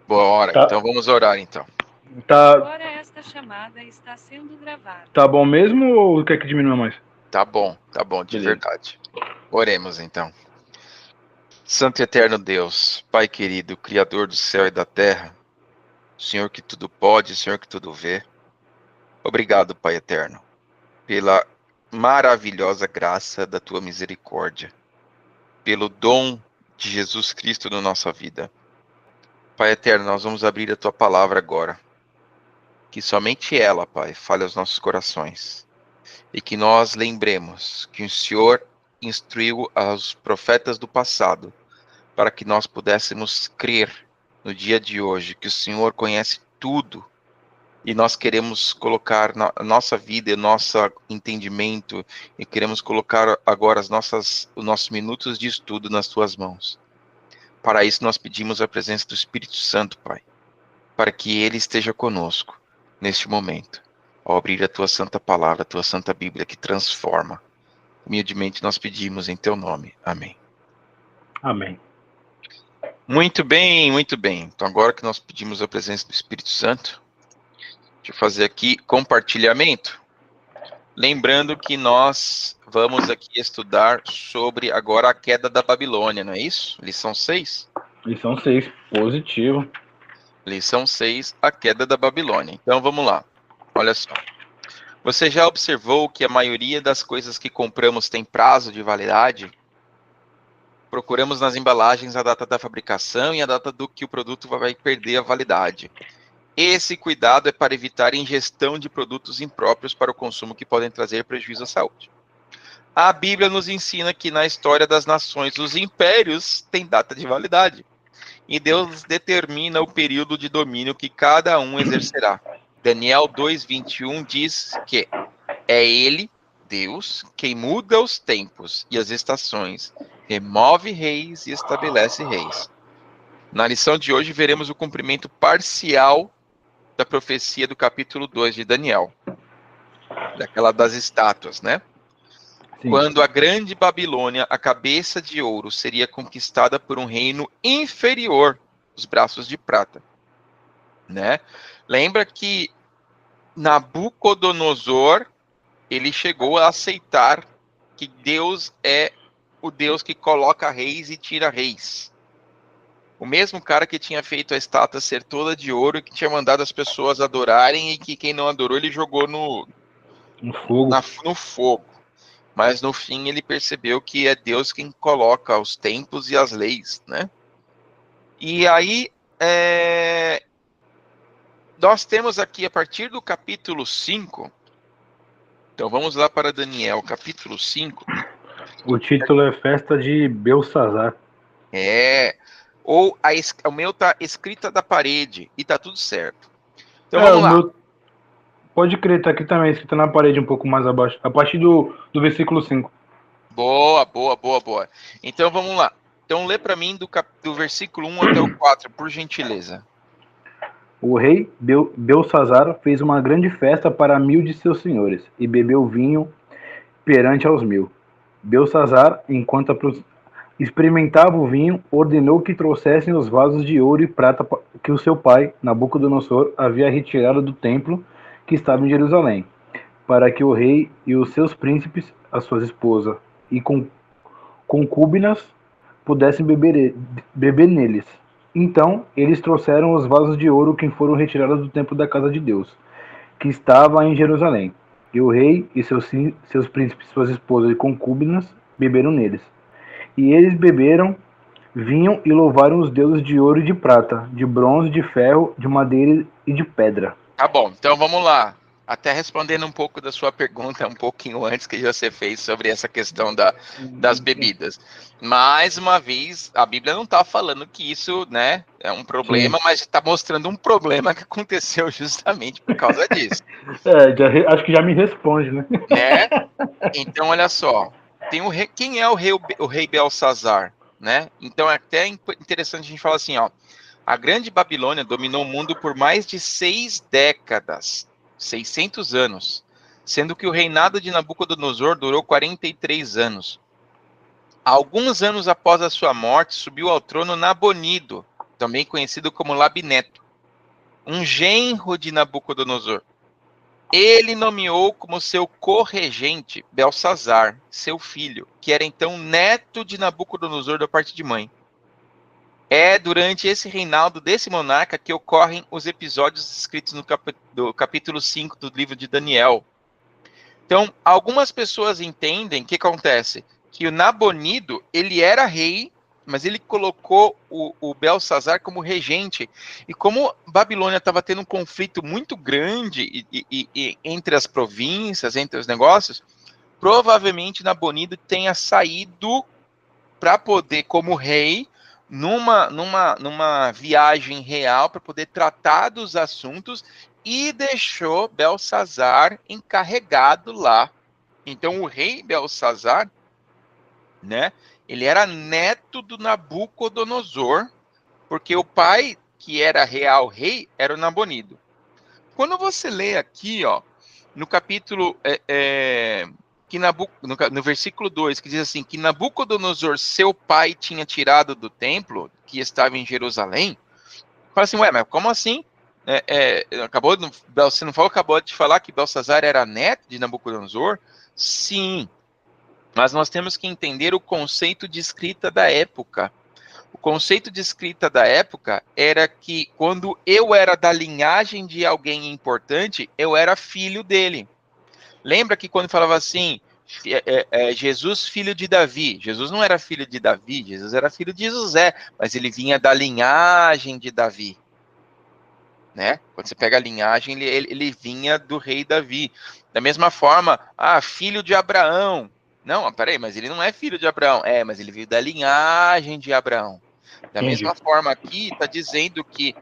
Bora, Tá, então vamos orar então. tá, Agora esta chamada está sendo gravada. tá bom mesmo ou quer que diminua mais? Tá bom, de Beleza. verdade. Oremos então. Santo e eterno Deus, Pai querido, Criador do céu e da terra, Senhor que tudo pode, Senhor que tudo vê. Obrigado, Pai eterno, pela maravilhosa graça da tua misericórdia, pelo dom de Jesus Cristo na nossa vida. Pai eterno, nós vamos abrir a tua palavra agora. Que somente ela, Pai, fale aos nossos corações. E que nós lembremos que o Senhor instruiu aos profetas do passado para que nós pudéssemos crer no dia de hoje que o Senhor conhece tudo e nós queremos colocar a nossa vida e nosso entendimento e queremos colocar agora os nossos minutos de estudo nas tuas mãos. Para isso nós pedimos a presença do Espírito Santo, Pai, para que ele esteja conosco neste momento, ao abrir a tua santa palavra, a tua santa Bíblia que transforma. Humildemente nós pedimos em teu nome. Amém. Amém. Muito bem, muito bem. Então agora que nós pedimos a presença do Espírito Santo, deixa eu fazer aqui compartilhamento. Lembrando que nós vamos aqui estudar sobre agora a queda da Babilônia, não é isso? Lição 6? Lição 6, positivo. Lição 6, a queda da Babilônia. Então vamos lá. Olha só. Você já observou que a maioria das coisas que compramos tem prazo de validade? Procuramos nas embalagens a data da fabricação e a data do que o produto vai perder a validade. Esse cuidado é para evitar a ingestão de produtos impróprios para o consumo que podem trazer prejuízo à saúde. A Bíblia nos ensina que na história das nações, os impérios têm data de validade. E Deus determina o período de domínio que cada um exercerá. Daniel 2:21 diz que é Ele, Deus, quem muda os tempos e as estações, remove reis e estabelece reis. Na lição de hoje veremos o cumprimento parcial da profecia do capítulo 2 de Daniel, daquela das estátuas, né? Sim. Quando a grande Babilônia, a cabeça de ouro, seria conquistada por um reino inferior, os braços de prata, né? Lembra que Nabucodonosor, ele chegou a aceitar que Deus é o Deus que coloca reis e tira reis. O mesmo cara que tinha feito a estátua ser toda de ouro e que tinha mandado as pessoas adorarem e que quem não adorou ele jogou no fogo. Mas no fim ele percebeu que é Deus quem coloca os tempos e as leis, né? E aí nós temos aqui a partir do capítulo 5, então vamos lá para Daniel, capítulo 5. O título é Festa de Belsazar. Ou o meu tá escrita da parede e tá tudo certo. Então vamos lá. Meu... Pode crer, tá aqui também, escrito na parede um pouco mais abaixo, a partir do versículo 5. Boa. Então vamos lá. Então lê para mim do versículo 1 até o 4, por gentileza. O rei Belsazar fez uma grande festa para 1000 de seus senhores e bebeu vinho perante aos 1000. Belsazar, enquanto experimentava o vinho, ordenou que trouxessem os vasos de ouro e prata que o seu pai, Nabucodonosor, havia retirado do templo que estava em Jerusalém, para que o rei e os seus príncipes, a sua esposa e concúbinas pudessem beber neles. Então eles trouxeram os vasos de ouro que foram retirados do templo da casa de Deus, que estava em Jerusalém. E o rei e seus príncipes, suas esposas e concúbinas beberam neles. E eles beberam vinho e louvaram os deuses de ouro e de prata, de bronze, de ferro, de madeira e de pedra. Tá bom, então vamos lá. Até respondendo um pouco da sua pergunta, um pouquinho antes que você fez sobre essa questão das bebidas. Mais uma vez, a Bíblia não está falando que isso, né, é um problema, mas está mostrando um problema que aconteceu justamente por causa disso. Acho que já me responde, né? Então, olha só. Quem é o rei Belsazar? Né? Então, é até interessante a gente falar assim, ó. A grande Babilônia dominou o mundo por mais de 6 décadas, 600 anos, sendo que o reinado de Nabucodonosor durou 43 anos. Alguns anos após a sua morte, subiu ao trono Nabonido, também conhecido como Labineto, um genro de Nabucodonosor. Ele nomeou como seu corregente Belsazar, seu filho, que era então neto de Nabucodonosor da parte de mãe. É durante esse reinado desse monarca que ocorrem os episódios escritos no capítulo 5 do livro de Daniel. Então, algumas pessoas entendem que acontece que o Nabonido, ele era rei, mas ele colocou o Belsazar como regente. E como Babilônia estava tendo um conflito muito grande entre as províncias, entre os negócios, provavelmente Nabonido tenha saído para poder, como rei, numa viagem real, para poder tratar dos assuntos, e deixou Belsazar encarregado lá. Então, o rei Belsazar, né, ele era neto do Nabucodonosor, porque o pai, que era real rei, era o Nabonido. Quando você lê aqui, ó, no capítulo, no versículo 2, que diz assim, que Nabucodonosor, seu pai, tinha tirado do templo, que estava em Jerusalém, fala assim, ué, mas como assim? Você não acabou de falar que Belsazar era neto de Nabucodonosor? Sim, mas nós temos que entender o conceito de escrita da época. O conceito de escrita da época era que quando eu era da linhagem de alguém importante, eu era filho dele. Lembra que quando falava assim, Jesus filho de Davi, Jesus não era filho de Davi, Jesus era filho de José, mas ele vinha da linhagem de Davi. Né? Quando você pega a linhagem, ele vinha do rei Davi. Da mesma forma, filho de Abraão. Não, peraí, mas ele não é filho de Abraão. Mas ele veio da linhagem de Abraão. Da Entendi. mesma forma aqui, está dizendo que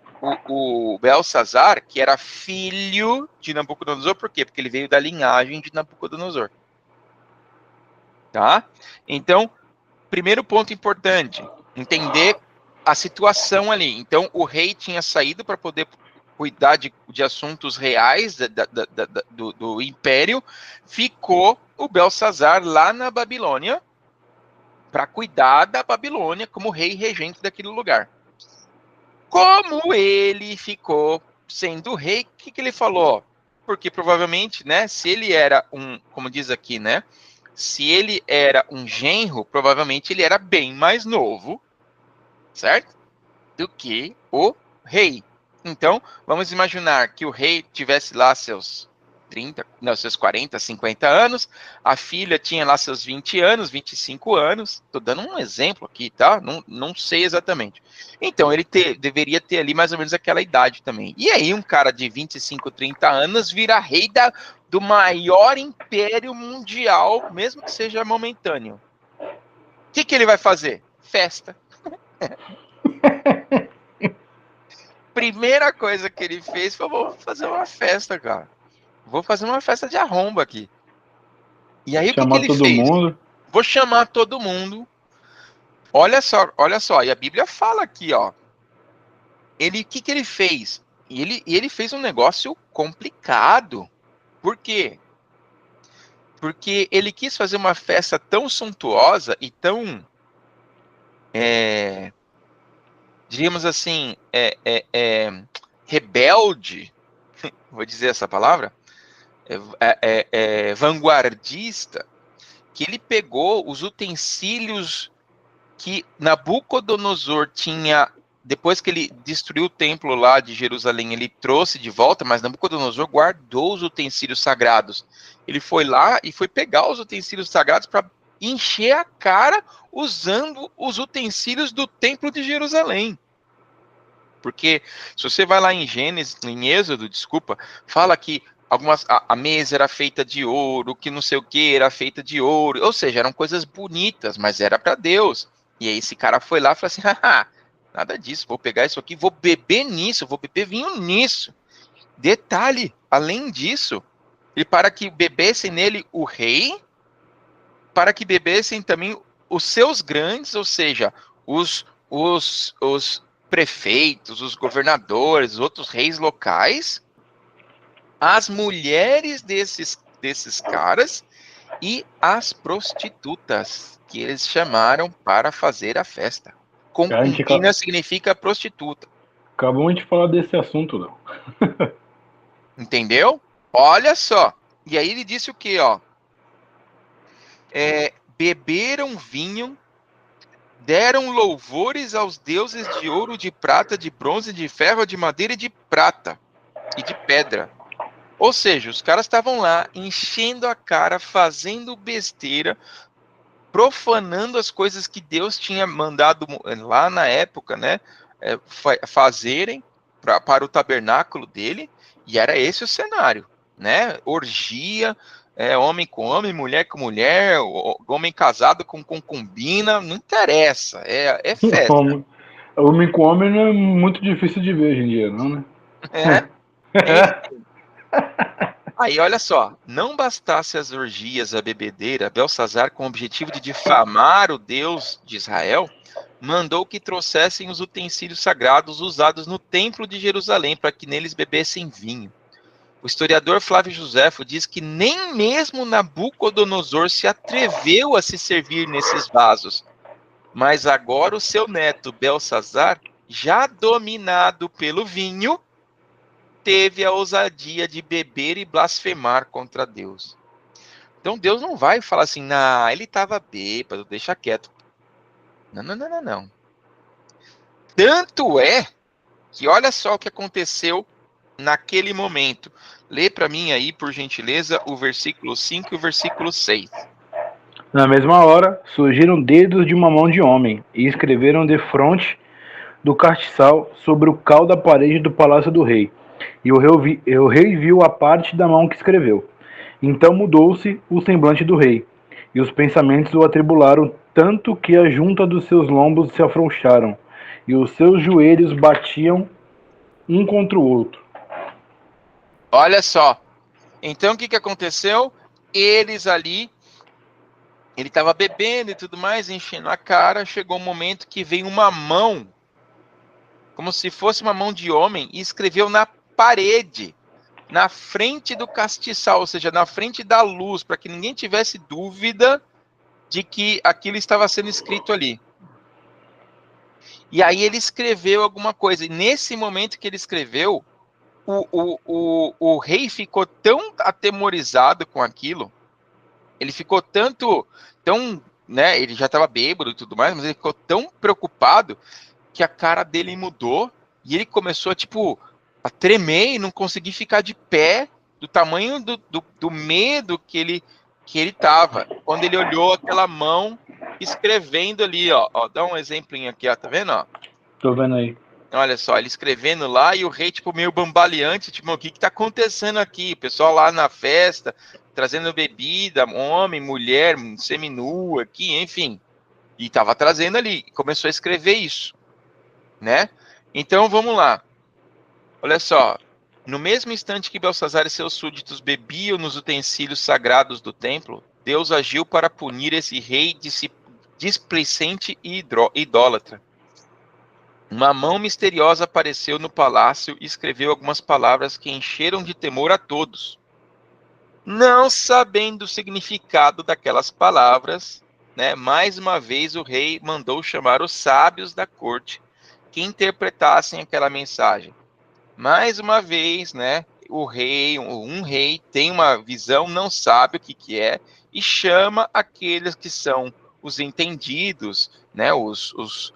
o Belsazar, que era filho de Nabucodonosor, por quê? Porque ele veio da linhagem de Nabucodonosor. Tá? Então, primeiro ponto importante, entender a situação ali. Então, o rei tinha saído para poder cuidar de assuntos reais do império, ficou o Belsazar lá na Babilônia para cuidar da Babilônia como rei regente daquele lugar. Como ele ficou sendo rei, o que ele falou? Porque provavelmente, né, se ele era como diz aqui, né, se ele era um genro, provavelmente ele era bem mais novo, certo? Do que o rei. Então, vamos imaginar que o rei tivesse lá seus 40, 50 anos, a filha tinha lá seus 20 anos, 25 anos, estou dando um exemplo aqui, tá? Não sei exatamente. Então, ele deveria ter ali mais ou menos aquela idade também. E aí, um cara de 25, 30 anos vira rei do maior império mundial, mesmo que seja momentâneo. O que ele vai fazer? Festa. Primeira coisa que ele fez foi: vou fazer uma festa, cara. Vou fazer uma festa de arromba aqui. E aí, o que ele todo fez? mundo. Vou chamar todo mundo. Olha só. E a Bíblia fala aqui, ó. O que ele fez? E ele fez um negócio complicado. Por quê? Porque ele quis fazer uma festa tão suntuosa e tão, diríamos assim, rebelde, vou dizer essa palavra, vanguardista, que ele pegou os utensílios que Nabucodonosor tinha, depois que ele destruiu o templo lá de Jerusalém, ele trouxe de volta, mas Nabucodonosor guardou os utensílios sagrados. Ele foi lá e foi pegar os utensílios sagrados para encher a cara usando os utensílios do templo de Jerusalém. Porque se você vai lá em Êxodo, fala que a mesa era feita de ouro, que não sei o que era feita de ouro, ou seja, eram coisas bonitas, mas era para Deus. E aí esse cara foi lá e falou assim: nada disso, vou pegar isso aqui, vou beber nisso, vou beber vinho nisso. Detalhe, além disso, e para que bebessem nele o rei, para que bebessem também os seus grandes, ou seja, os prefeitos, os governadores, os outros reis locais, as mulheres desses caras e as prostitutas que eles chamaram para fazer a festa. Concubina significa prostituta. Acabamos de falar desse assunto, não. Entendeu? Olha só. E aí ele disse o quê, ó? Beberam vinho, deram louvores aos deuses de ouro, de prata, de bronze, de ferro, de madeira e de prata e de pedra. Ou seja, os caras estavam lá enchendo a cara, fazendo besteira, profanando as coisas que Deus tinha mandado lá na época, né? Fazerem para o tabernáculo dele, e era esse o cenário, né? Orgia, homem com homem, mulher com mulher, homem casado com concubina, não interessa, é festa. Homem com homem não é muito difícil de ver hoje em dia, não, né? Aí, olha só, não bastasse as orgias, a bebedeira, Belsazar, com o objetivo de difamar o Deus de Israel, mandou que trouxessem os utensílios sagrados usados no templo de Jerusalém, para que neles bebessem vinho. O historiador Flávio Joséfo diz que nem mesmo Nabucodonosor se atreveu a se servir nesses vasos. Mas agora o seu neto Belsazar, já dominado pelo vinho, teve a ousadia de beber e blasfemar contra Deus. Então Deus não vai falar assim, ele estava bêbado, deixa quieto. Não. Tanto é que olha só o que aconteceu naquele momento. Lê para mim aí, por gentileza, o versículo 5 e o versículo 6. Na mesma hora, surgiram dedos de uma mão de homem e escreveram defronte do castiçal sobre o cal da parede do palácio do rei. E o rei viu a parte da mão que escreveu. Então mudou-se o semblante do rei, e os pensamentos o atribularam tanto que a junta dos seus lombos se afrouxaram, e os seus joelhos batiam um contra o outro. Olha só. Então o que aconteceu? Eles ali, ele estava bebendo e tudo mais, enchendo a cara, chegou um momento que veio uma mão, como se fosse uma mão de homem, e escreveu na parede, na frente do castiçal, ou seja, na frente da luz, para que ninguém tivesse dúvida de que aquilo estava sendo escrito ali. E aí ele escreveu alguma coisa, e nesse momento que ele escreveu, o rei ficou tão atemorizado com aquilo, ele ficou tão, né, ele já estava bêbado e tudo mais, mas ele ficou tão preocupado que a cara dele mudou e ele começou a tremer e não conseguir ficar de pé do tamanho do medo que ele tava. Quando ele olhou aquela mão escrevendo ali, ó, dá um exemplinho aqui, ó, tá vendo, ó? Tô vendo aí. Olha só, ele escrevendo lá e o rei, meio bambaleante, o que tá acontecendo aqui? O pessoal lá na festa, trazendo bebida, homem, mulher, seminua aqui, enfim. E tava trazendo ali, começou a escrever isso, né? Então, vamos lá. Olha só, no mesmo instante que Belsazar e seus súditos bebiam nos utensílios sagrados do templo, Deus agiu para punir esse rei displicente e idólatra. Uma mão misteriosa apareceu no palácio e escreveu algumas palavras que encheram de temor a todos. Não sabendo o significado daquelas palavras, né, mais uma vez o rei mandou chamar os sábios da corte que interpretassem aquela mensagem. Mais uma vez, né, um rei tem uma visão, não sabe o que é, e chama aqueles que são os entendidos, né, os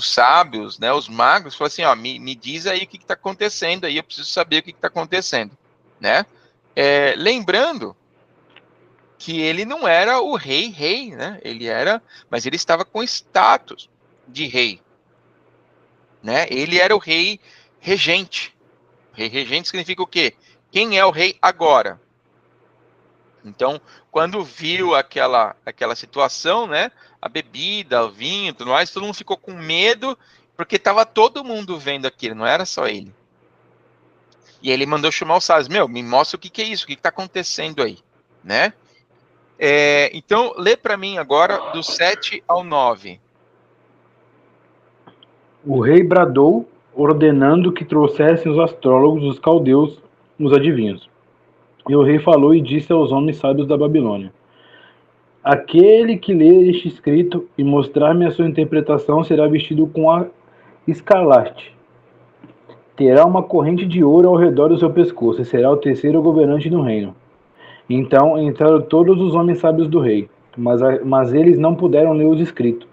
sábios, né, os magos, fala assim, me diz aí o que está acontecendo, aí eu preciso saber o que está acontecendo, né? Lembrando que ele não era o rei, né? Mas ele estava com status de rei, né? Ele era o rei regente. Rei regente significa o quê? Quem é o rei agora? Então, quando viu aquela situação, né? A bebida, o vinho, tudo mais, todo mundo ficou com medo, porque estava todo mundo vendo aquilo, não era só ele. E ele mandou chamar os sábios, me mostra o que é isso, o que está acontecendo aí, né? Então, lê para mim agora do 7 ao 9. O rei bradou, ordenando que trouxessem os astrólogos, os caldeus, os adivinhos. E o rei falou e disse aos homens sábios da Babilônia: Aquele que ler este escrito e mostrar-me a sua interpretação será vestido com a escarlate. Terá uma corrente de ouro ao redor do seu pescoço e será o terceiro governante no reino. Então entraram todos os homens sábios do rei, mas eles não puderam ler os escritos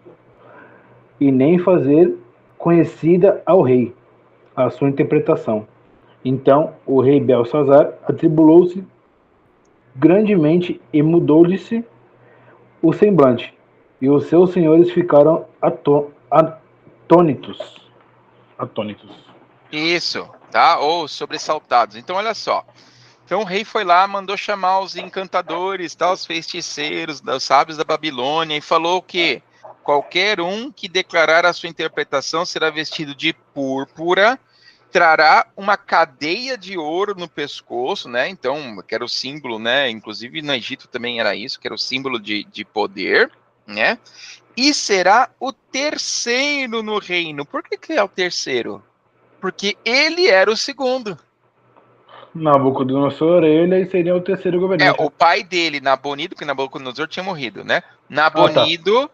e nem fazer conhecida ao rei a sua interpretação. Então o rei Belsazar atribulou-se grandemente e mudou-lhe-se o semblante, e os seus senhores ficaram atônitos. Isso, tá? Ou sobressaltados. Então, olha só. Então, o rei foi lá, mandou chamar os encantadores, tá? Os feiticeiros, os sábios da Babilônia, e falou que qualquer um que declarar a sua interpretação será vestido de púrpura, trará uma cadeia de ouro no pescoço, né? Então, que era o símbolo, né? Inclusive no Egito também era isso, que era o símbolo de poder, né? E será o terceiro no reino. Por que é o terceiro? Porque ele era o segundo. Nabucodonosor, ele seria o terceiro governante. O pai dele, Nabonido, que Nabucodonosor tinha morrido, né? Nabonido,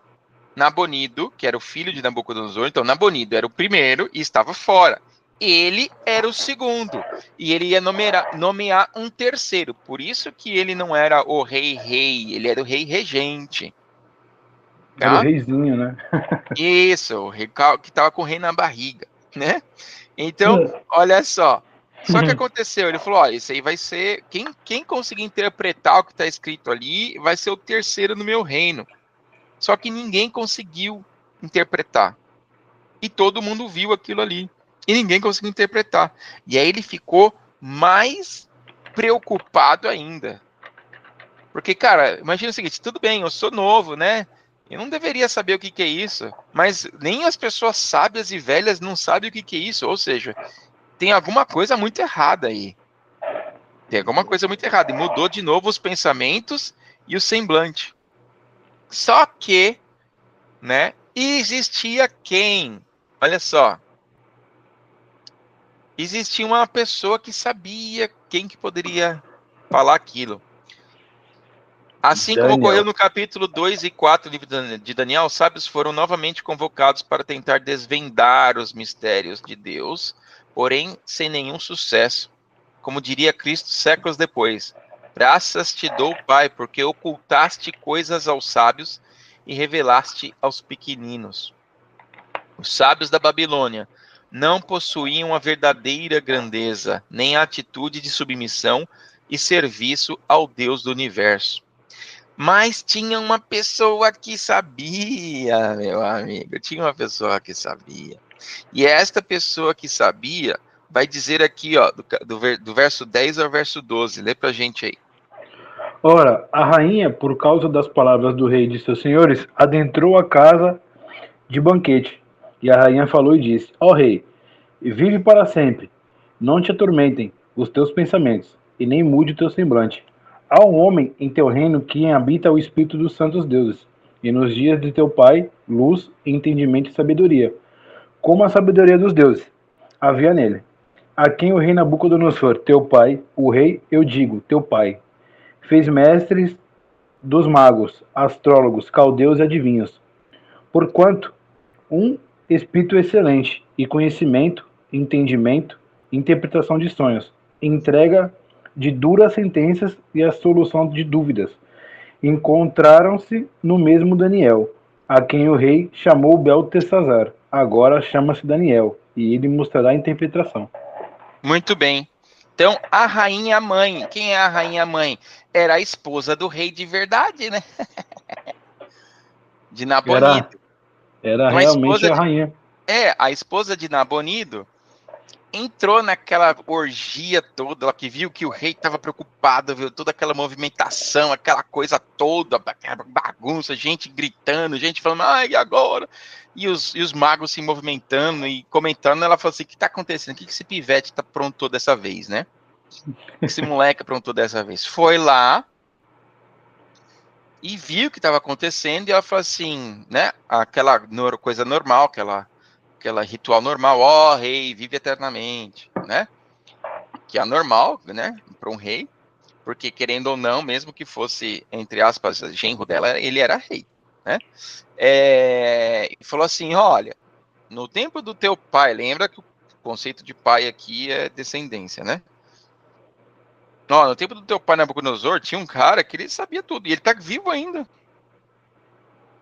que era o filho de Nabucodonosor, então Nabonido era o primeiro e estava fora. Ele era o segundo, e ele ia nomear um terceiro, por isso que ele não era o rei, ele era o rei regente. Tá? Era o reizinho, né? Isso, o rei que estava com o rei na barriga, né? Então, olha só. Só que aconteceu, ele falou, olha, isso aí vai ser, quem conseguir interpretar o que está escrito ali, vai ser o terceiro no meu reino. Só que ninguém conseguiu interpretar. E todo mundo viu aquilo ali. E ninguém conseguiu interpretar. E aí ele ficou mais preocupado ainda. Porque, cara, imagina o seguinte, tudo bem, eu sou novo, né? Eu não deveria saber o que é isso. Mas nem as pessoas sábias e velhas não sabem o que é isso. Ou seja, tem alguma coisa muito errada aí. Tem alguma coisa muito errada. E mudou de novo os pensamentos e o semblante. Só que, né, existia quem? Olha só. Existia uma pessoa que sabia quem que poderia falar aquilo. Assim como ocorreu no capítulo 2 e 4 do livro de Daniel, os sábios foram novamente convocados para tentar desvendar os mistérios de Deus, porém sem nenhum sucesso. Como diria Cristo séculos depois, graças te dou, Pai, porque ocultaste coisas aos sábios e revelaste aos pequeninos. Os sábios da Babilônia não possuíam a verdadeira grandeza, nem a atitude de submissão e serviço ao Deus do universo. Mas tinha uma pessoa que sabia, meu amigo, tinha uma pessoa que sabia. E esta pessoa que sabia vai dizer aqui, ó, do verso 10 ao verso 12, lê pra gente aí. Ora, a rainha, por causa das palavras do rei e de seus senhores, adentrou a casa de banquete. E a rainha falou e disse, ó rei, vive para sempre, não te atormentem os teus pensamentos, e nem mude o teu semblante. Há um homem em teu reino que habita o espírito dos santos deuses, e nos dias de teu pai, luz, entendimento e sabedoria, como a sabedoria dos deuses havia nele. A quem o rei Nabucodonosor, teu pai, o rei, eu digo, teu pai, fez mestres dos magos, astrólogos, caldeus e adivinhos. Porquanto um espírito excelente e conhecimento, entendimento, interpretação de sonhos, entrega de duras sentenças e a solução de dúvidas. Encontraram-se no mesmo Daniel, a quem o rei chamou Beltesazar. Agora chama-se Daniel, e ele mostrará a interpretação. Muito bem. Então, a rainha mãe, quem é a rainha mãe? Era a esposa do rei de verdade, né? De Nabonido. Era então, realmente a rainha. A esposa de Nabonido entrou naquela orgia toda, ela que viu que o rei estava preocupado, viu toda aquela movimentação, aquela coisa toda, aquela bagunça, gente gritando, gente falando, ai, e agora? E os magos se movimentando e comentando, ela falou assim, o que está acontecendo? O que esse pivete tá aprontou dessa vez, né? Esse moleque aprontou dessa vez. Foi lá e viu o que estava acontecendo e ela falou assim, né, aquela coisa normal, aquela ritual normal, ó rei, vive eternamente, né? Que é normal, né, para um rei. porque querendo ou não, mesmo que fosse, entre aspas, genro dela, ele era rei, né? E falou assim, olha, no tempo do teu pai, lembra que o conceito de pai aqui é descendência, né? No tempo do teu pai, Nabucodonosor, tinha um cara que ele sabia tudo, e ele tá vivo ainda.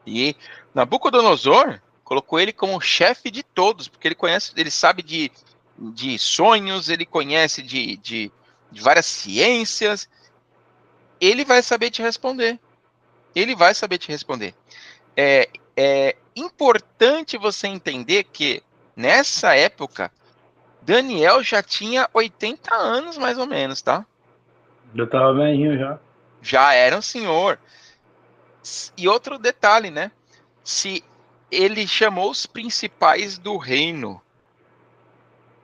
E Nabucodonosor colocou ele como chefe de todos, porque ele sabe de sonhos, ele conhece de várias ciências, ele vai saber te responder. Ele vai saber te responder. É importante você entender que, nessa época, Daniel já tinha 80 anos, mais ou menos, tá? Eu tava velhinho já. Já era um senhor. E outro detalhe, né? Se ele chamou os principais do reino,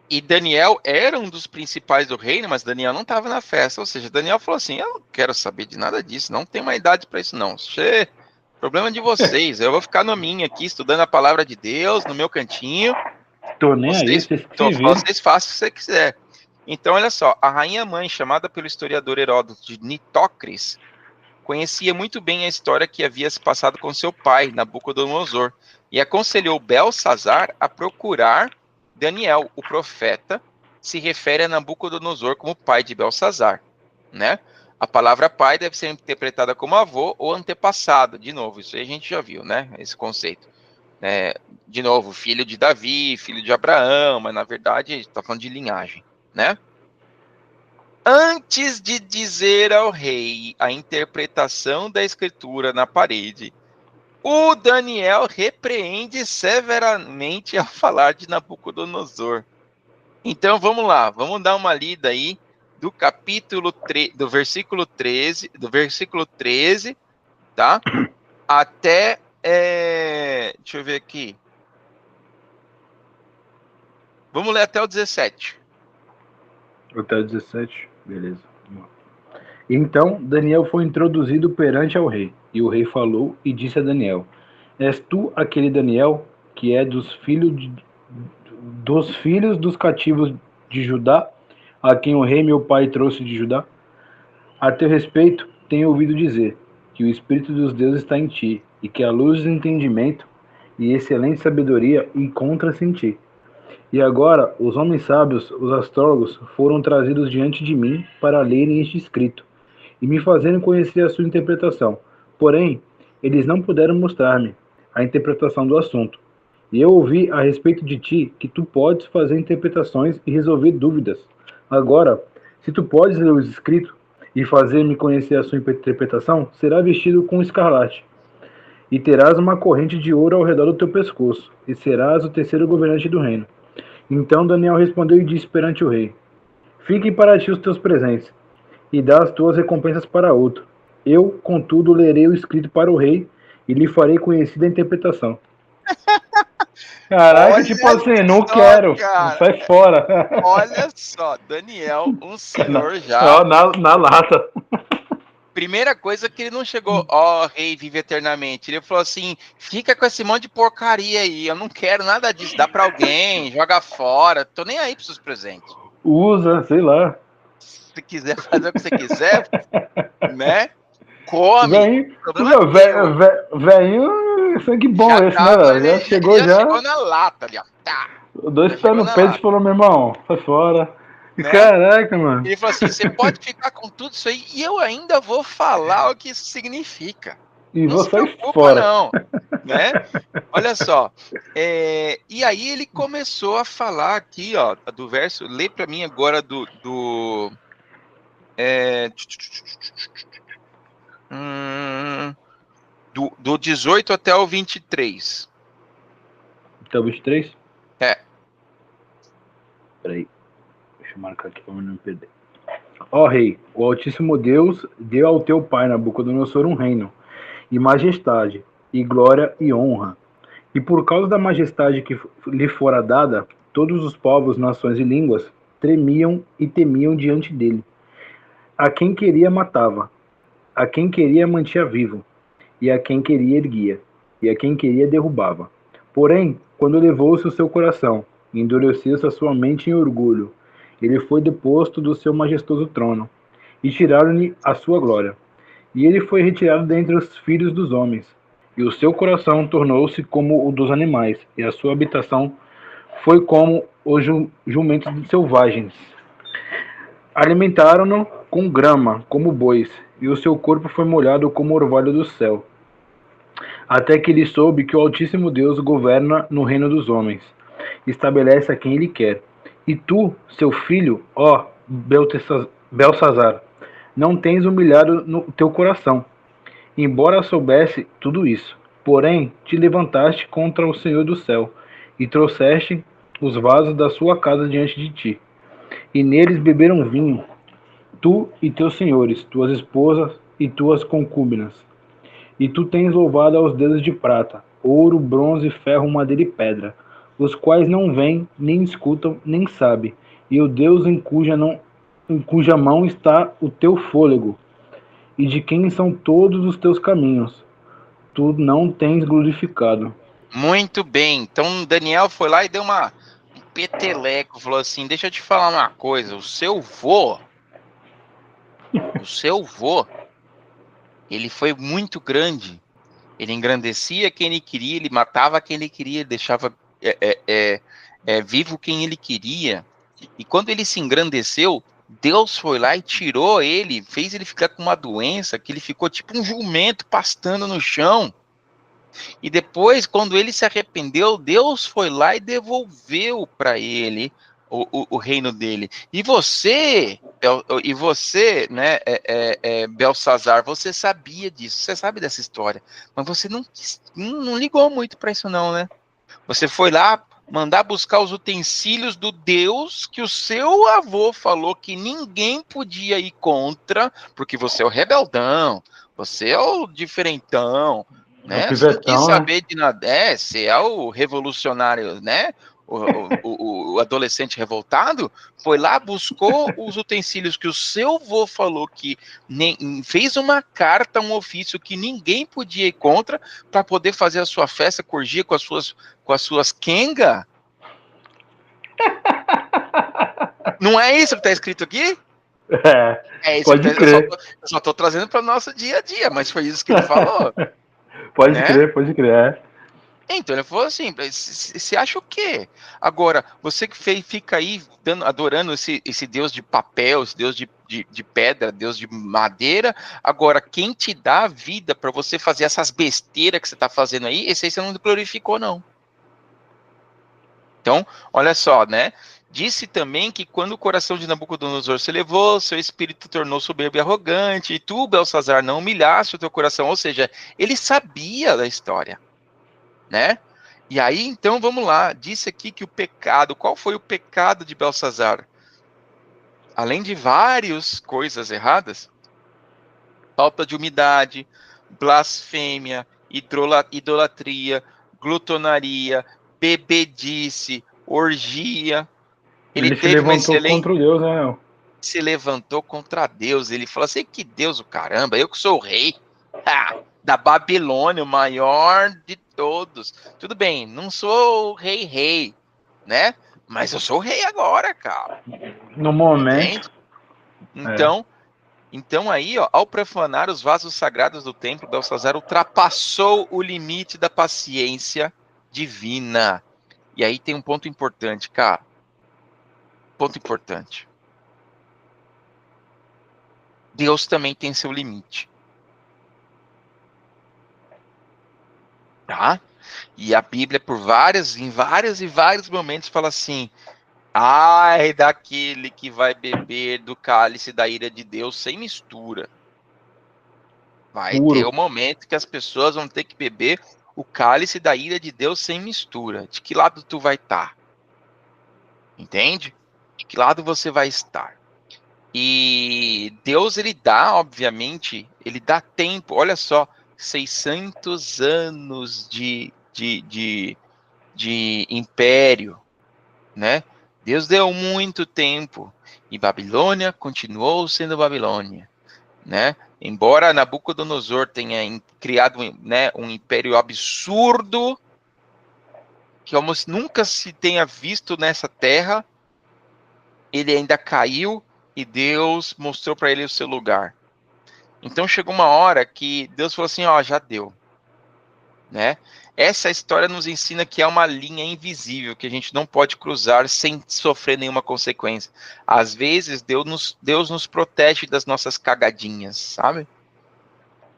e Daniel era um dos principais do reino, mas Daniel não estava na festa. Ou seja, Daniel falou assim, eu não quero saber de nada disso, não tenho uma idade para isso não. Problema de vocês, eu vou ficar no minha aqui, estudando a palavra de Deus, no meu cantinho. Tô nem aí, vocês que se viram. Vocês façam o que você quiser. Então, olha só, a rainha mãe, chamada pelo historiador Heródoto de Nitócris, conhecia muito bem a história que havia se passado com seu pai, Nabucodonosor, e aconselhou Belsazar a procurar Daniel, o profeta, se refere a Nabucodonosor como pai de Belsazar, né? A palavra pai deve ser interpretada como avô ou antepassado, de novo, isso aí a gente já viu, né? Esse conceito. De novo, filho de Davi, filho de Abraão, mas na verdade está falando de linhagem, né? Antes de dizer ao rei a interpretação da escritura na parede, o Daniel repreende severamente ao falar de Nabucodonosor. Então vamos lá, vamos dar uma lida aí do capítulo 3, do versículo 13, tá? Até, deixa eu ver aqui. Vamos ler até o 17. Até o 17, beleza. Então Daniel foi introduzido perante ao rei, e o rei falou e disse a Daniel, és tu aquele Daniel que é dos filhos dos cativos de Judá, a quem o rei meu pai trouxe de Judá? A teu respeito tenho ouvido dizer que o Espírito dos deuses está em ti, e que a luz do entendimento e excelente sabedoria encontra-se em ti. E agora os homens sábios, os astrólogos, foram trazidos diante de mim para lerem este escrito, e me fazerem conhecer a sua interpretação. Porém, eles não puderam mostrar-me a interpretação do assunto. E eu ouvi a respeito de ti que tu podes fazer interpretações e resolver dúvidas. Agora, se tu podes ler o escrito e fazer-me conhecer a sua interpretação, será vestido com escarlate. E terás uma corrente de ouro ao redor do teu pescoço, e serás o terceiro governante do reino. Então Daniel respondeu e disse perante o rei, fiquem para ti os teus presentes, e dá as tuas recompensas para outro. Eu, contudo, lerei o escrito para o rei, e lhe farei conhecida a interpretação. Caraca, Olha tipo assim, não só, quero, cara. sai fora. Olha só, Daniel, um senhor já. Na lata. Primeira coisa que ele não chegou, rei vive eternamente. Ele falou assim, fica com esse monte de porcaria aí, eu não quero nada disso, dá pra alguém, joga fora, tô nem aí pros seus presentes. Usa, sei lá. Se quiser fazer o que você quiser, né? Come. Velhinho, sangue bom Já esse, tava, né, velho? Já chegou já. Chegou na lata ali, ó. Tá. Dois pés no peito e falou, meu irmão, sai fora. Né? Caraca, mano. Ele falou assim, você pode ficar com tudo isso aí e eu ainda vou falar o que isso significa. E não vou se sair preocupa, fora. não. Né? Olha só. E aí ele começou a falar aqui, ó, do verso. Lê para mim agora do 18 até o 23. Até o 23? Peraí. Deixa eu marcar aqui para não me perder. Ó rei, o Altíssimo Deus deu ao teu pai Nabucodonosor um reino, e majestade, e glória e honra. E por causa da majestade que lhe fora dada, todos os povos, nações e línguas tremiam e temiam diante dele. A quem queria matava, a quem queria mantinha vivo, e a quem queria erguia, e a quem queria derrubava. Porém, quando elevou-se o seu coração, endureceu-se a sua mente em orgulho, ele foi deposto do seu majestoso trono, e tiraram-lhe a sua glória. E ele foi retirado dentre os filhos dos homens, e o seu coração tornou-se como o dos animais, e a sua habitação foi como os jumentos selvagens. Alimentaram-no com grama, como bois, e o seu corpo foi molhado como o orvalho do céu. Até que ele soube que o Altíssimo Deus governa no reino dos homens, estabelece a quem ele quer. E tu, seu filho, ó Belsazar, não tens humilhado no teu coração, embora soubesse tudo isso. Porém, te levantaste contra o Senhor do céu, e trouxeste os vasos da sua casa diante de ti. E neles beberam vinho, tu e teus senhores, tuas esposas e tuas concúbinas. E tu tens louvado aos deuses de prata, ouro, bronze, ferro, madeira e pedra, os quais não veem, nem escutam, nem sabem, e o Deus em cuja mão está o teu fôlego, e de quem são todos os teus caminhos, tu não tens glorificado. Muito bem. Então Daniel foi lá e deu um peteleco, falou assim: deixa eu te falar uma coisa, o seu vô, ele foi muito grande. Ele engrandecia quem ele queria, ele matava quem ele queria, ele deixava vivo quem ele queria. E quando ele se engrandeceu, Deus foi lá e tirou ele, fez ele ficar com uma doença, que ele ficou tipo um jumento pastando no chão. E depois, quando ele se arrependeu, Deus foi lá e devolveu para ele o reino dele. E você, né, Belsazar, você sabia disso, você sabe dessa história, mas você não ligou muito para isso não, né? Você foi lá mandar buscar os utensílios do Deus que o seu avô falou que ninguém podia ir contra, porque você é o rebeldão, você é o diferentão, É o né? Você não quis pivetão, né? saber de nada. Você é o revolucionário, né? O adolescente revoltado foi lá, buscou os utensílios que o seu avô falou que fez uma carta, um ofício que ninguém podia ir contra para poder fazer a sua festa, corrigir com as suas Kenga. Não é isso que está escrito aqui? É isso que Pode crer. eu só tô trazendo para o nosso dia a dia, mas foi isso que ele falou, Pode né? crer, pode crer. Então ele falou assim: você acha o quê? Agora, você que fica aí adorando esse Deus de papel, esse Deus de pedra, Deus de madeira, agora quem te dá a vida para você fazer essas besteiras que você está fazendo aí, esse aí você não glorificou, não. Então, olha só, né? Disse também que quando o coração de Nabucodonosor se elevou, seu espírito tornou soberbo e arrogante, e tu, Belsazar, não humilhaste o teu coração. Ou seja, ele sabia da história, né? E aí, então, vamos lá. Disse aqui que o pecado, qual foi o pecado de Belsazar? Além de várias coisas erradas, falta de umidade, blasfêmia, idolatria, glutonaria, bebedice, orgia. Ele Ele se teve uma levantou excelente. contra o Deus, né? Se levantou contra Deus. Ele falou assim: que Deus, o caramba, eu que sou o rei da Babilônia, o maior de todos. Tudo bem, não sou o rei, né? Mas eu sou o rei agora, cara. No momento. Entende? Então aí, ó, ao profanar os vasos sagrados do templo, Belsazar ultrapassou o limite da paciência divina. E aí tem um ponto importante, cara. Ponto importante. Deus também tem seu limite. Tá? E a Bíblia, em vários momentos, fala assim: ai daquele que vai beber do cálice da ira de Deus sem mistura. Vai ter Puro. o momento que as pessoas vão ter que beber o cálice da ira de Deus sem mistura. De que lado tu vai estar? Entende? De que lado você vai estar? E Deus, ele dá, obviamente, ele dá tempo. Olha só, 600 anos de império, né? Deus deu muito tempo. E Babilônia continuou sendo Babilônia, né? Embora Nabucodonosor tenha criado, né, um império absurdo, que almost nunca se tenha visto nessa terra, ele ainda caiu, e Deus mostrou para ele o seu lugar. Então chegou uma hora que Deus falou assim, ó, já deu, né? Essa história nos ensina que é uma linha invisível que a gente não pode cruzar sem sofrer nenhuma consequência. Às vezes Deus nos protege das nossas cagadinhas, sabe?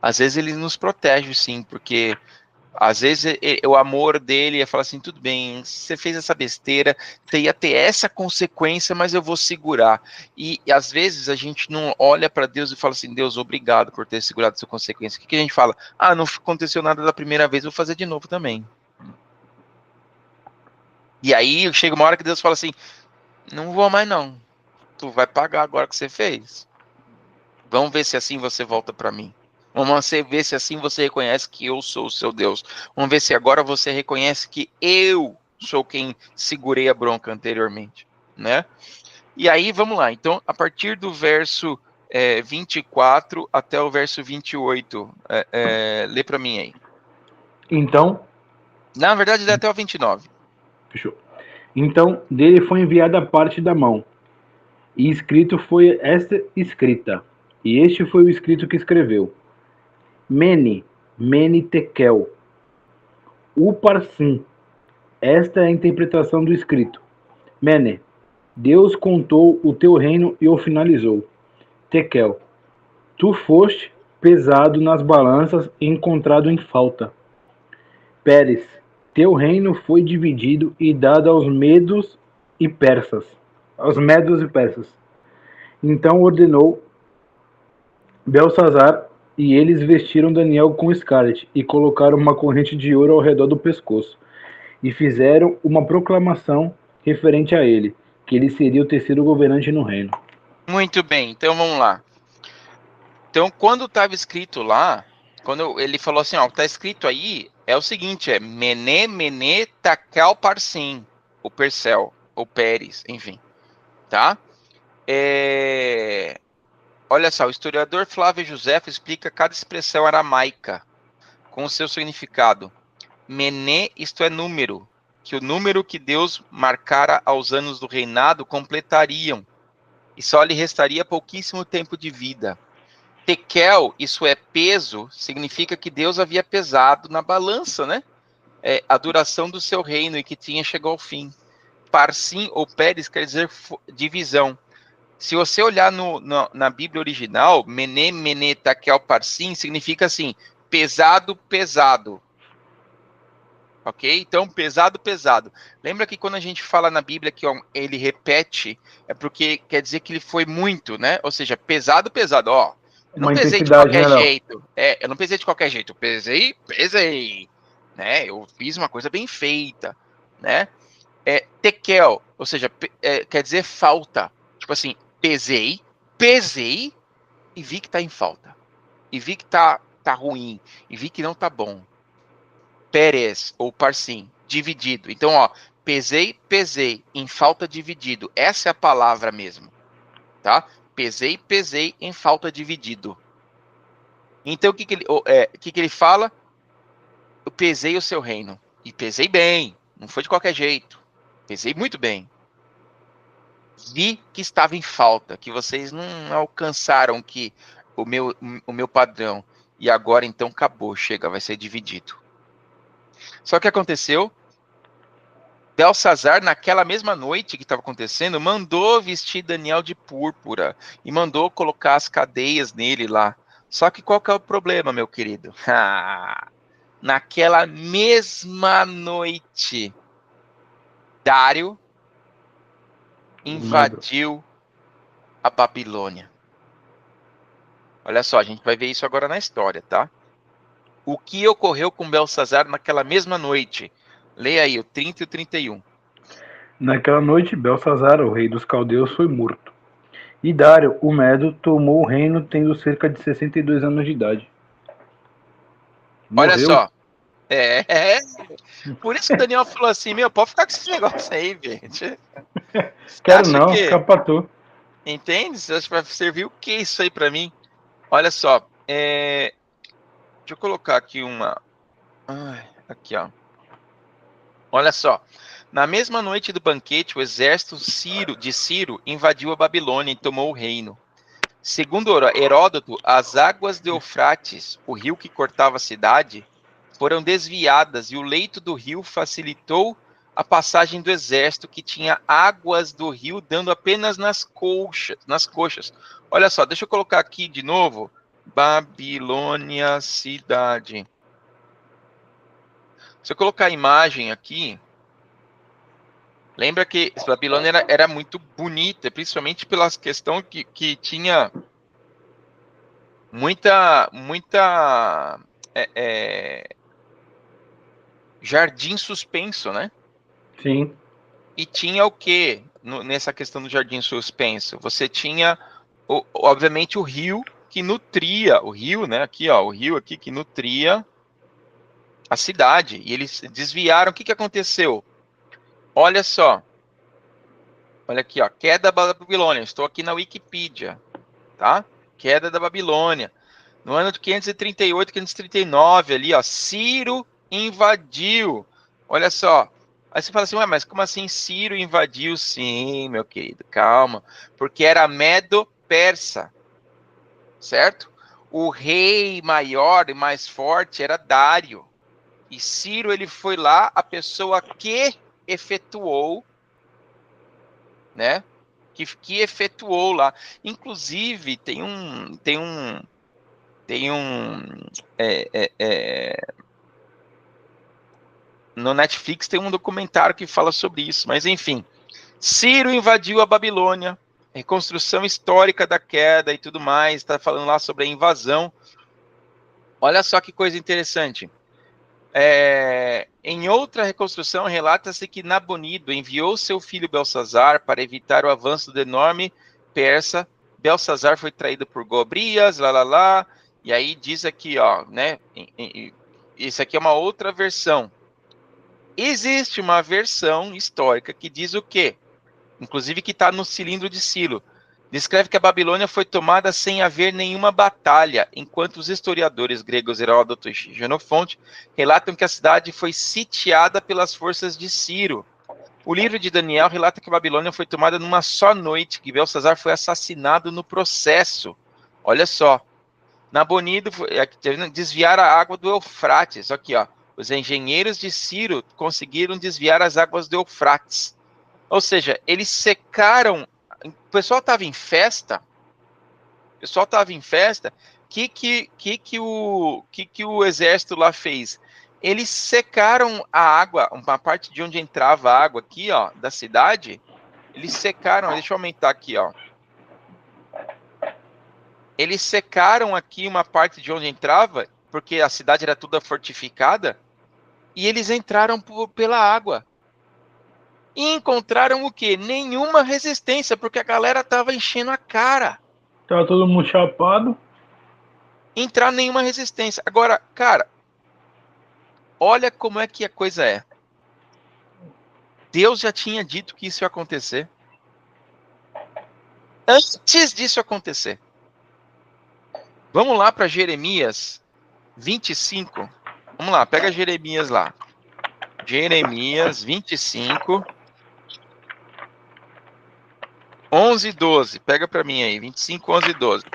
Às vezes ele nos protege, sim, porque às vezes o amor dele ia falar assim, tudo bem, você fez essa besteira, você ia ter essa consequência, mas eu vou segurar. E às vezes a gente não olha para Deus e fala assim, Deus, obrigado por ter segurado essa consequência. O que a gente fala? Ah, não aconteceu nada da primeira vez, vou fazer de novo também. E aí chega uma hora que Deus fala assim, não vou mais não, tu vai pagar agora o que você fez. Vamos ver se assim você volta para mim. Vamos ver se assim você reconhece que eu sou o seu Deus. Vamos ver se agora você reconhece que eu sou quem segurei a bronca anteriormente, né? E aí, vamos lá. Então, a partir do verso 24 até o verso 28, lê para mim aí. Então, Na verdade, dá até o 29. fechou. Então, dele foi enviada a parte da mão, e escrito foi esta escrita. E este foi o escrito que escreveu. Mene, Mene Tekel, Uparsim. Esta é a interpretação do escrito. Mene, Deus contou o teu reino e o finalizou. Tekel, tu foste pesado nas balanças e encontrado em falta. Pérez, teu reino foi dividido e dado aos medos e persas. Aos medos e persas. Então ordenou Belsazar, e eles vestiram Daniel com escarlate e colocaram uma corrente de ouro ao redor do pescoço, e fizeram uma proclamação referente a ele, que ele seria o terceiro governante no reino. Muito bem, então vamos lá. Então, quando estava escrito lá, quando ele falou assim, ó, tá escrito aí, é o seguinte, é Mene, Mene, Tekel, Parsim, o Percel, o Pérez, enfim, tá? Olha só, o historiador Flávio Josefo explica cada expressão aramaica com o seu significado. Mené, isto é número, que o número que Deus marcara aos anos do reinado completariam, e só lhe restaria pouquíssimo tempo de vida. Tekel, isso é peso, significa que Deus havia pesado na balança, né? A duração do seu reino e que tinha chegado ao fim. Parsim ou Pérez quer dizer divisão. Se você olhar na Bíblia original, Mene, Mene, Tekel, Parsim, significa assim, pesado, pesado. Ok? Então, pesado, pesado. Lembra que quando a gente fala na Bíblia que ele repete, é porque quer dizer que ele foi muito, né? Ou seja, pesado, pesado. Ó, eu não Uma pesei de intensidade, qualquer né, Léo? jeito. Eu não pesei de qualquer jeito. Eu pesei. Né? Eu fiz uma coisa bem feita, né? Tekel, ou seja, quer dizer falta. Tipo assim, pesei e vi que tá em falta. E vi que tá ruim. E vi que não tá bom. Pérez ou Parsim, dividido. Então, ó, pesei, em falta dividido. Essa é a palavra mesmo, tá? Pesei, em falta dividido. Então, o que ele fala? Eu pesei o seu reino. E pesei bem. Não foi de qualquer jeito. Pesei muito bem. Vi que estava em falta, que vocês não alcançaram o meu padrão. E agora, então, acabou. Chega, vai ser dividido. Só que aconteceu, Belsazar, naquela mesma noite que estava acontecendo, mandou vestir Daniel de púrpura e mandou colocar as cadeias nele lá. Só que qual que é o problema, meu querido? Naquela mesma noite, Dário invadiu a Babilônia. Olha só, a gente vai ver isso agora na história, tá? O que ocorreu com Belsazar naquela mesma noite? Leia aí o 30 e o 31. Naquela noite, Belsazar, o rei dos caldeus, foi morto. E Dário, o Medo, tomou o reino tendo cerca de 62 anos de idade. Olha Morreu? só. Por isso que o Daniel falou assim, meu, pode ficar com esse negócio aí, gente. Você Quero acha não, que... capatou. Entende? Você acha que vai servir o que isso aí pra mim? Olha só. Deixa eu colocar aqui uma... aqui, ó. Olha só. Na mesma noite do banquete, o exército de Ciro invadiu a Babilônia e tomou o reino. Segundo Heródoto, as águas do Eufrates, o rio que cortava a cidade, foram desviadas e o leito do rio facilitou a passagem do exército, que tinha águas do rio dando apenas nas coxas. Olha só, deixa eu colocar aqui de novo. Babilônia, cidade. Se eu colocar a imagem aqui, lembra que Babilônia era muito bonita, principalmente pela questão que tinha muita jardim suspenso, né? Sim. E tinha o quê nessa questão do jardim suspenso? Você tinha, obviamente, o rio que nutria, o rio, né? Aqui, ó, o rio aqui que nutria a cidade. E eles desviaram. O que aconteceu? Olha só. Olha aqui, ó. Queda da Babilônia. Estou aqui na Wikipedia, tá? Queda da Babilônia. No ano de 538, 539, ali, ó, Ciro invadiu. Olha só. Aí você fala assim, ué, mas como assim Ciro invadiu? Sim, meu querido, calma. Porque era Medo-Persa, certo? O rei maior e mais forte era Dário. E Ciro, ele foi lá, a pessoa que efetuou, né? Que efetuou lá. Inclusive, no Netflix tem um documentário que fala sobre isso, mas enfim. Ciro invadiu a Babilônia, reconstrução histórica da queda e tudo mais, está falando lá sobre a invasão. Olha só que coisa interessante. Em outra reconstrução, relata-se que Nabonido enviou seu filho Belsazar para evitar o avanço do enorme persa. Belsazar foi traído por Gobrias, e aí diz aqui, ó, né? Isso aqui é uma outra versão. Existe uma versão histórica que diz o quê? Inclusive que está no cilindro de Ciro. Descreve que a Babilônia foi tomada sem haver nenhuma batalha, enquanto os historiadores gregos Heródoto e Xenofonte relatam que a cidade foi sitiada pelas forças de Ciro. O livro de Daniel relata que a Babilônia foi tomada numa só noite, que Belsazar foi assassinado no processo. Olha só. Nabonido desviar a água do Eufrates. Aqui, ó. Os engenheiros de Ciro conseguiram desviar as águas do Eufrates. Ou seja, eles secaram. O pessoal estava em festa. Que o exército lá fez? Eles secaram a água, uma parte de onde entrava a água aqui, ó, da cidade. Eles secaram. Deixa eu aumentar aqui, ó. Eles secaram aqui uma parte de onde entrava, porque a cidade era toda fortificada, e eles entraram pela água. E encontraram o quê? Nenhuma resistência, porque a galera tava enchendo a cara. Tava todo mundo chapado. Entrar nenhuma resistência. Agora, cara, olha como é que a coisa é. Deus já tinha dito que isso ia acontecer. Antes disso acontecer. Vamos lá para Jeremias 25. Vamos lá, pega Jeremias lá. Jeremias 25. 11 e 12. Pega para mim aí. 25, 11 e 12.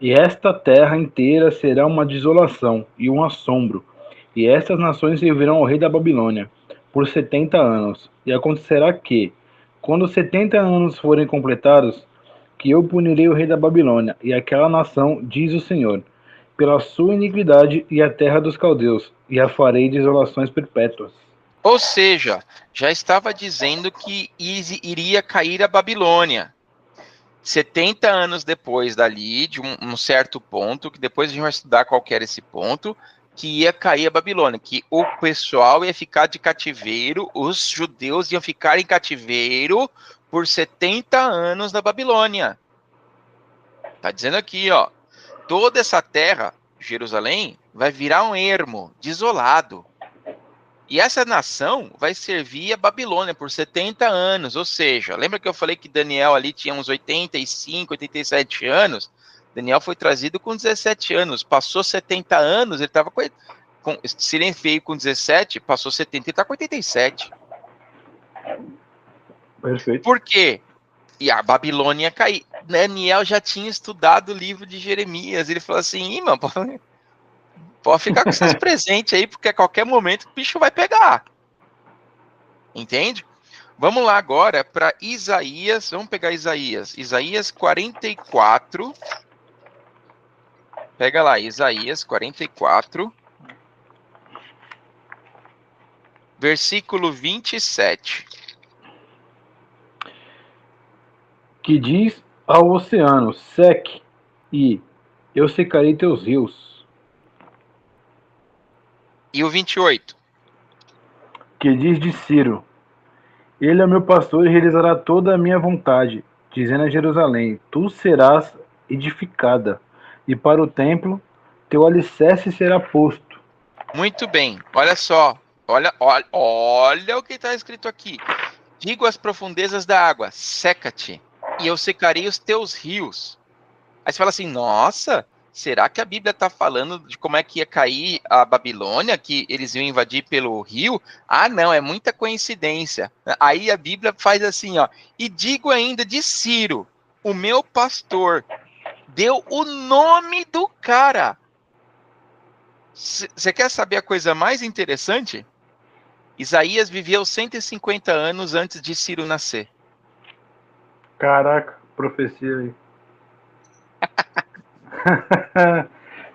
E esta terra inteira será uma desolação e um assombro, e estas nações servirão ao rei da Babilônia por 70 anos. E acontecerá que, quando 70 anos forem completados, que eu punirei o rei da Babilônia e aquela nação, diz o Senhor, pela sua iniquidade e a terra dos caldeus, e a farei desolações perpétuas. Ou seja, já estava dizendo que iria cair a Babilônia. 70 anos depois dali, de um certo ponto, que depois a gente vai estudar qual que era esse ponto, que ia cair a Babilônia, que o pessoal ia ficar de cativeiro, os judeus iam ficar em cativeiro por 70 anos na Babilônia. Tá dizendo aqui, ó, toda essa terra, Jerusalém, vai virar um ermo, desolado. E essa nação vai servir a Babilônia por 70 anos, ou seja, lembra que eu falei que Daniel ali tinha uns 85, 87 anos? Daniel foi trazido com 17 anos, passou 70 anos, ele estava se ele veio com 17, passou 70, ele está com 87. Perfeito. Por quê? E a Babilônia caiu. Daniel já tinha estudado o livro de Jeremias. Ele falou assim, mano, pode ficar com seus presentes aí, porque a qualquer momento o bicho vai pegar. Entende? Vamos lá agora para Isaías. Vamos pegar Isaías. Isaías 44. Pega lá, Isaías 44. Versículo 27. Que diz ao oceano, seque, e eu secarei teus rios. E o 28. Que diz de Ciro, ele é meu pastor e realizará toda a minha vontade, dizendo a Jerusalém, tu serás edificada, e para o templo teu alicerce será posto. Muito bem, olha só, olha o que está escrito aqui. Digo às profundezas da água, seca-te, e eu secarei os teus rios. Aí você fala assim, nossa, será que a Bíblia está falando de como é que ia cair a Babilônia, que eles iam invadir pelo rio? Ah, não, é muita coincidência. Aí a Bíblia faz assim, ó, e digo ainda de Ciro, o meu pastor, deu o nome do cara. Você quer saber a coisa mais interessante? Isaías viveu 150 anos antes de Ciro nascer. Caraca, profecia aí.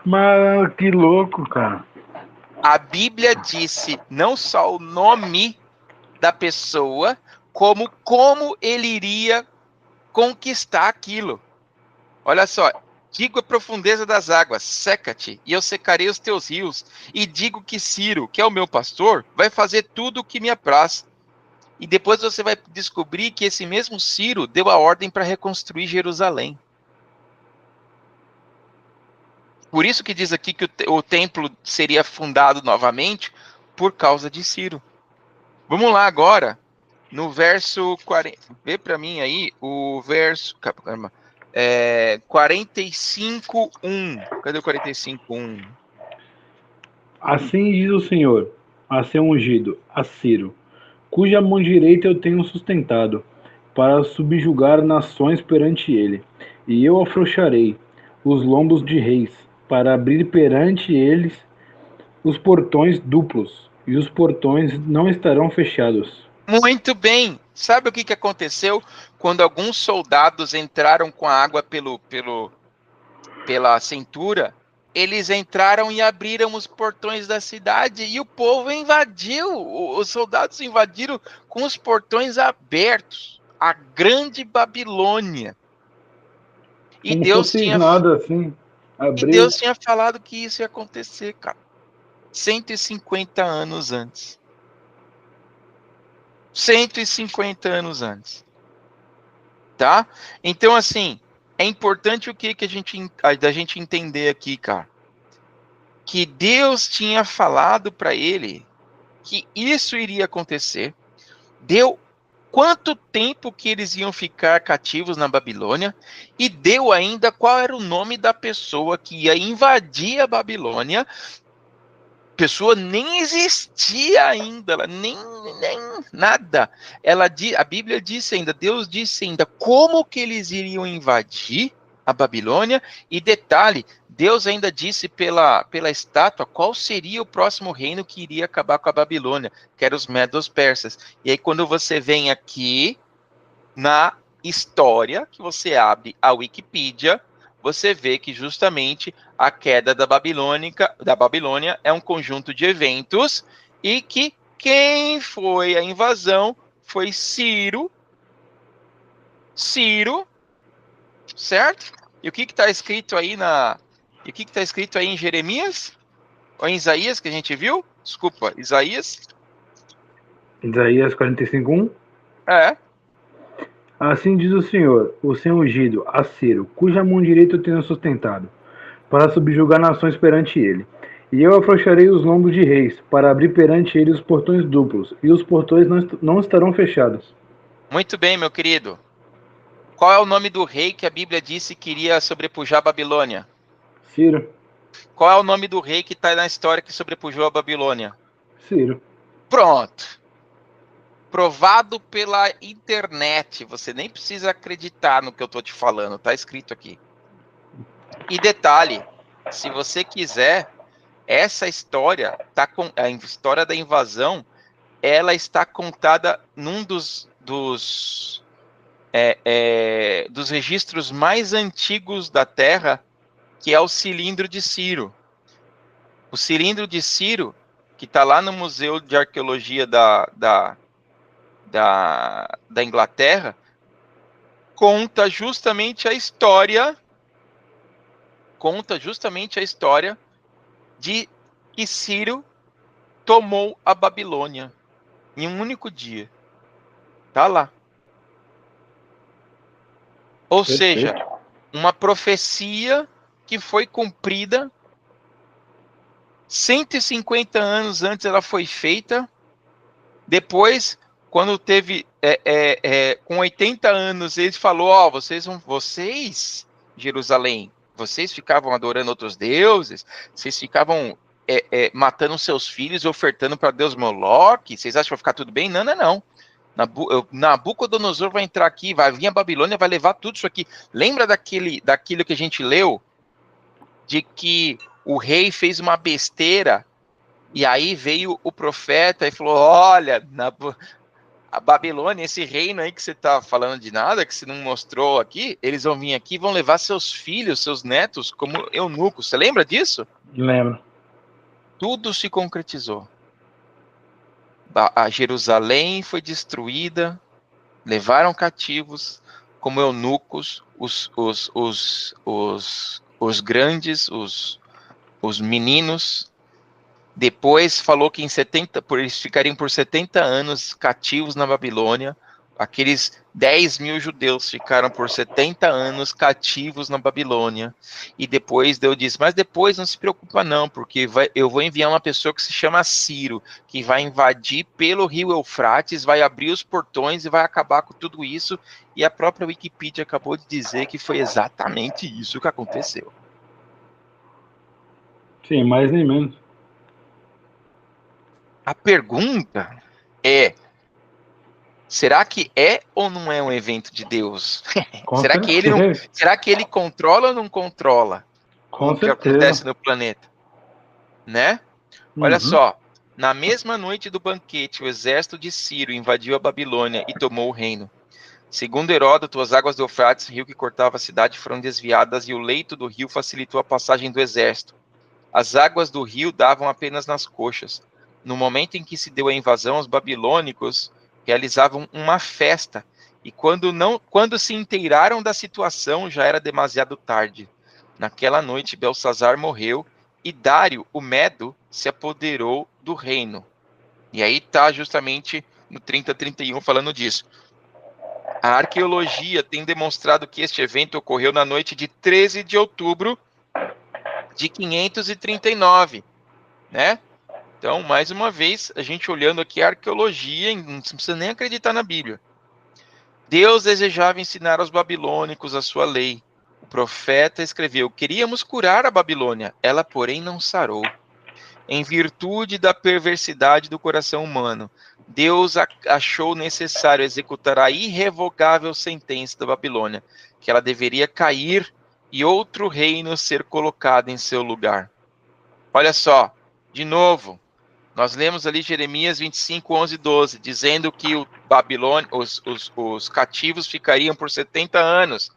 Mas que louco, cara. A Bíblia disse não só o nome da pessoa, como ele iria conquistar aquilo. Olha só, digo a profundeza das águas, seca-te, e eu secarei os teus rios, e digo que Ciro, que é o meu pastor, vai fazer tudo o que me apraz. E depois você vai descobrir que esse mesmo Ciro deu a ordem para reconstruir Jerusalém. Por isso que diz aqui que o templo seria fundado novamente por causa de Ciro. Vamos lá agora, no verso 40. Vê para mim aí o verso 45:1. Cadê o 45:1? Assim diz o Senhor, a seu ungido, a Ciro, cuja mão direita eu tenho sustentado, para subjugar nações perante ele. E eu afrouxarei os lombos de reis, para abrir perante eles os portões duplos, e os portões não estarão fechados. Muito bem. Sabe o que aconteceu quando alguns soldados entraram com a água pela cintura? Eles entraram e abriram os portões da cidade e o povo invadiu. Os soldados invadiram com os portões abertos. A grande Babilônia. E Como Deus fosse tinha nada assim, E abriu. Deus tinha falado que isso ia acontecer, cara. 150 anos antes. 150 anos antes. Tá? Então, assim, é importante o que da gente entender aqui, cara. Que Deus tinha falado para ele que isso iria acontecer. Deu quanto tempo que eles iam ficar cativos na Babilônia e deu ainda qual era o nome da pessoa que ia invadir a Babilônia. Pessoa nem existia ainda, ela nem nada. A Bíblia disse ainda, Deus disse ainda como que eles iriam invadir a Babilônia, e detalhe, Deus ainda disse pela estátua qual seria o próximo reino que iria acabar com a Babilônia, que eram os medos-persas. E aí quando você vem aqui na história, que você abre a Wikipedia, você vê que justamente a queda da Babilônia é um conjunto de eventos e que quem foi a invasão foi Ciro, certo? E o que está escrito aí em Jeremias? Ou em Isaías, que a gente viu? Desculpa, Isaías? Isaías 45:1. É. Assim diz o Senhor, o seu ungido, a Ciro, cuja mão direita eu tenho sustentado, para subjugar nações perante ele. E eu afrouxarei os lombos de reis, para abrir perante ele os portões duplos, e os portões não estarão fechados. Muito bem, meu querido. Qual é o nome do rei que a Bíblia disse que iria sobrepujar a Babilônia? Ciro. Qual é o nome do rei que está na história que sobrepujou a Babilônia? Ciro. Pronto. Provado pela internet. Você nem precisa acreditar no que eu estou te falando. Está escrito aqui. E detalhe, se você quiser, essa história, a história da invasão, ela está contada num dos registros mais antigos da Terra, que é o cilindro de Ciro. O cilindro de Ciro, que está lá no Museu de Arqueologia da Inglaterra, conta justamente a história de que Ciro tomou a Babilônia em um único dia. Tá lá. Ou seja, uma profecia que foi cumprida 150 anos antes ela foi feita. Depois, quando teve com 80 anos, ele falou: vocês, Jerusalém, vocês ficavam adorando outros deuses, vocês ficavam matando seus filhos e ofertando para Deus Moloque, vocês acham que vai ficar tudo bem? Não, não, não. Nabucodonosor vai entrar aqui, vai vir a Babilônia, vai levar tudo isso aqui. Lembra daquilo que a gente leu? De que o rei fez uma besteira, e aí veio o profeta e falou: olha, a Babilônia, esse reino aí que você está falando de nada, que você não mostrou aqui, eles vão vir aqui e vão levar seus filhos, seus netos, como eunucos. Você lembra disso? Lembro. Tudo se concretizou. A Jerusalém foi destruída, levaram cativos como eunucos os grandes, os meninos. Depois falou que eles ficariam por 70 anos cativos na Babilônia. Aqueles 10 mil judeus ficaram por 70 anos cativos na Babilônia. E depois Deus disse: mas depois não se preocupa não, porque eu vou enviar uma pessoa que se chama Ciro, que vai invadir pelo rio Eufrates, vai abrir os portões e vai acabar com tudo isso. E a própria Wikipedia acabou de dizer que foi exatamente isso que aconteceu. Sim, mais nem menos. A pergunta é: será que é ou não é um evento de Deus? Será que ele controla ou não controla o que acontece no planeta? Né? Olha só, na mesma noite do banquete, o exército de Ciro invadiu a Babilônia e tomou o reino. Segundo Heródoto, as águas do Eufrates, rio que cortava a cidade, foram desviadas e o leito do rio facilitou a passagem do exército. As águas do rio davam apenas nas coxas. No momento em que se deu a invasão, os babilônicos realizavam uma festa, e quando se inteiraram da situação, já era demasiado tarde. Naquela noite, Belsazar morreu, e Dário, o Medo, se apoderou do reino. E aí está justamente no 30-31 falando disso. A arqueologia tem demonstrado que este evento ocorreu na noite de 13 de outubro de 539, né? Então, mais uma vez, a gente olhando aqui a arqueologia, não precisa nem acreditar na Bíblia. Deus desejava ensinar aos babilônicos a sua lei. O profeta escreveu: queríamos curar a Babilônia, ela, porém, não sarou. Em virtude da perversidade do coração humano, Deus achou necessário executar a irrevogável sentença da Babilônia, que ela deveria cair e outro reino ser colocado em seu lugar. Olha só, de novo, nós lemos ali Jeremias 25, 11 e 12, dizendo que o Babilônia, os cativos ficariam por 70 anos.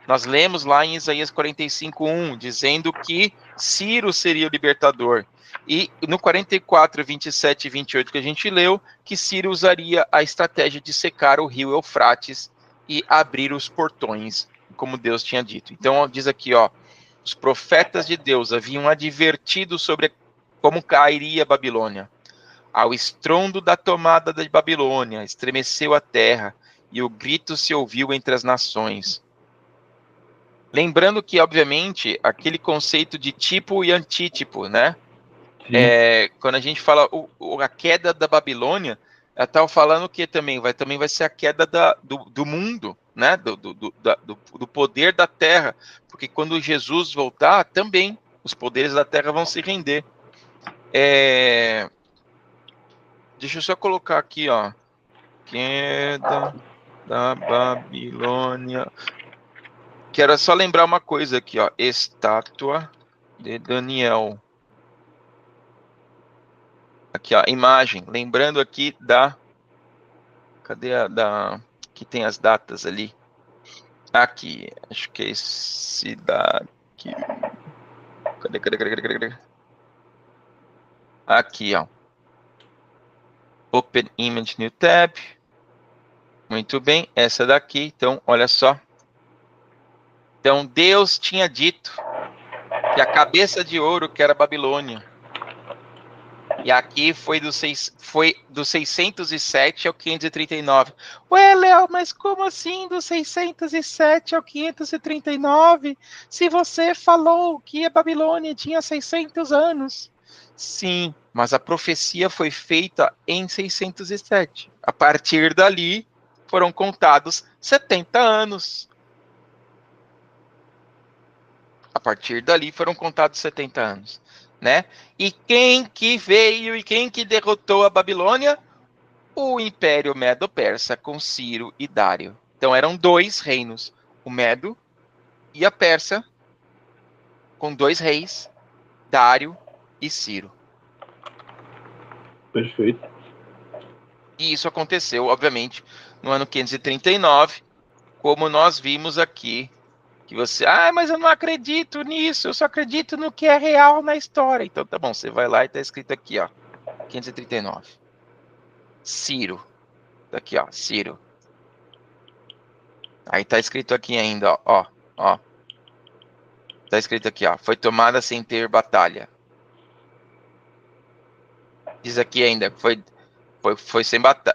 Nós lemos lá em Isaías 45, 1, dizendo que Ciro seria o libertador. E no 44, 27 e 28 que a gente leu, que Ciro usaria a estratégia de secar o rio Eufrates e abrir os portões, como Deus tinha dito. Então diz aqui, os profetas de Deus haviam advertido sobre como cairia a Babilônia. Ao estrondo da tomada da Babilônia, estremeceu a terra, e o grito se ouviu entre as nações. Lembrando que, obviamente, aquele conceito de tipo e antítipo, né? Quando a gente fala a queda da Babilônia, ela estava falando que também vai ser a queda do mundo, né? Do poder da terra. Porque quando Jesus voltar, também os poderes da terra vão se render. Deixa eu só colocar aqui, ó. Queda da Babilônia. Quero só lembrar uma coisa aqui, ó. Estátua de Daniel. Aqui, ó, imagem. Lembrando aqui cadê que tem as datas ali? Aqui, acho que é esse daqui. Cadê? Aqui, ó. Open Image New Tab. Muito bem, essa daqui. Então, olha só. Então, Deus tinha dito que a cabeça de ouro que era Babilônia. E aqui foi do 607 ao 539. Ué, Léo, mas como assim do 607 ao 539? Se você falou que a Babilônia tinha 600 anos. Sim, mas a profecia foi feita em 607. A partir dali, foram contados 70 anos. A partir dali, foram contados 70 anos. Né? E quem que veio e quem que derrotou a Babilônia? O Império Medo-Persa com Ciro e Dário. Então eram 2 reinos, o Medo e a Persa, com 2 reis, Dário e Ciro. Perfeito. E isso aconteceu, obviamente, no ano 539, como nós vimos aqui, que você, mas eu não acredito nisso, eu só acredito no que é real na história. Então tá bom, você vai lá e tá escrito aqui, ó, 539. Ciro. Aqui, ó, Ciro. Aí tá escrito aqui ainda, ó. Tá escrito aqui, ó. Foi tomada sem ter batalha. Diz aqui ainda, foi sem batalha,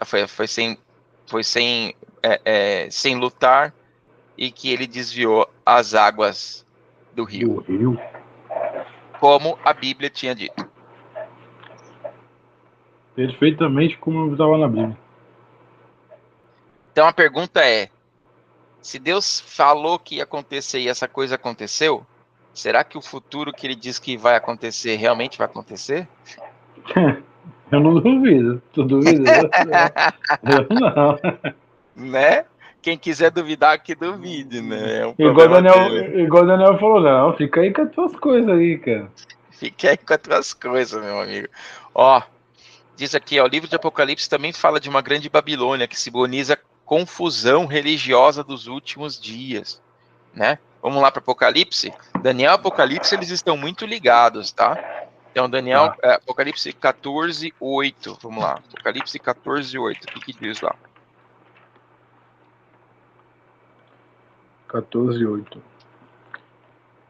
sem lutar e que ele desviou as águas do rio. Como a Bíblia tinha dito. Perfeitamente como estava na Bíblia. Então a pergunta é, se Deus falou que ia acontecer e essa coisa aconteceu, será que o futuro que ele diz que vai acontecer realmente vai acontecer? Eu não duvido. Tu duvida? Eu não. Né? Quem quiser duvidar, que duvide, né? É um Igual problema dele. o Daniel falou, não, fica aí com as tuas coisas aí, cara. Fique aí com as tuas coisas, meu amigo. Ó, diz aqui, ó, o livro de Apocalipse também fala de uma grande Babilônia que simboliza a confusão religiosa dos últimos dias, né? Vamos lá para Apocalipse. Daniel e Apocalipse, eles estão muito ligados, tá? Então, Daniel, Apocalipse 14:8. Vamos lá, Apocalipse 14:8. O que diz lá? 14:8.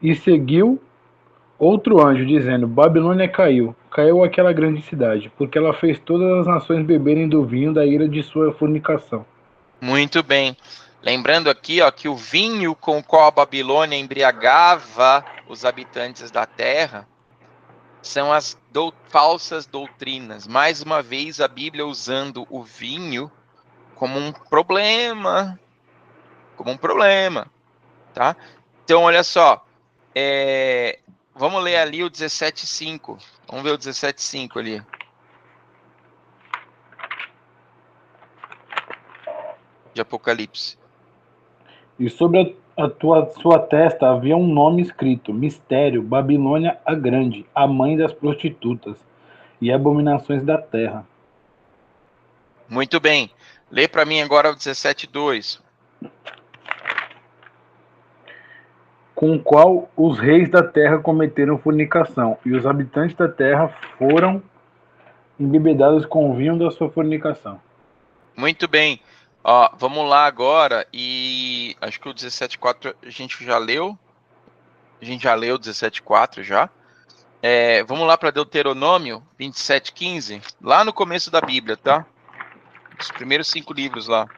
E seguiu outro anjo, dizendo: Babilônia caiu aquela grande cidade, porque ela fez todas as nações beberem do vinho da ira de sua fornicação. Muito bem. Lembrando aqui, ó, que o vinho com o qual a Babilônia embriagava os habitantes da terra são as falsas doutrinas. Mais uma vez, a Bíblia usando o vinho como um problema. Tá? Então, olha só. Vamos ler ali o 17:5. Vamos ver o 17:5 ali. De Apocalipse. E sobre sua testa havia um nome escrito: Mistério, Babilônia a Grande, a mãe das prostitutas e abominações da terra. Muito bem. Lê para mim agora o 17:2. Com o qual os reis da terra cometeram fornicação, e os habitantes da terra foram embebedados com o vinho da sua fornicação. Muito bem. Ó, vamos lá agora e acho que o 17:4 a gente já leu. A gente já leu o 17:4 já. Vamos lá para Deuteronômio 27:15, lá no começo da Bíblia, tá? Os primeiros 5 livros lá.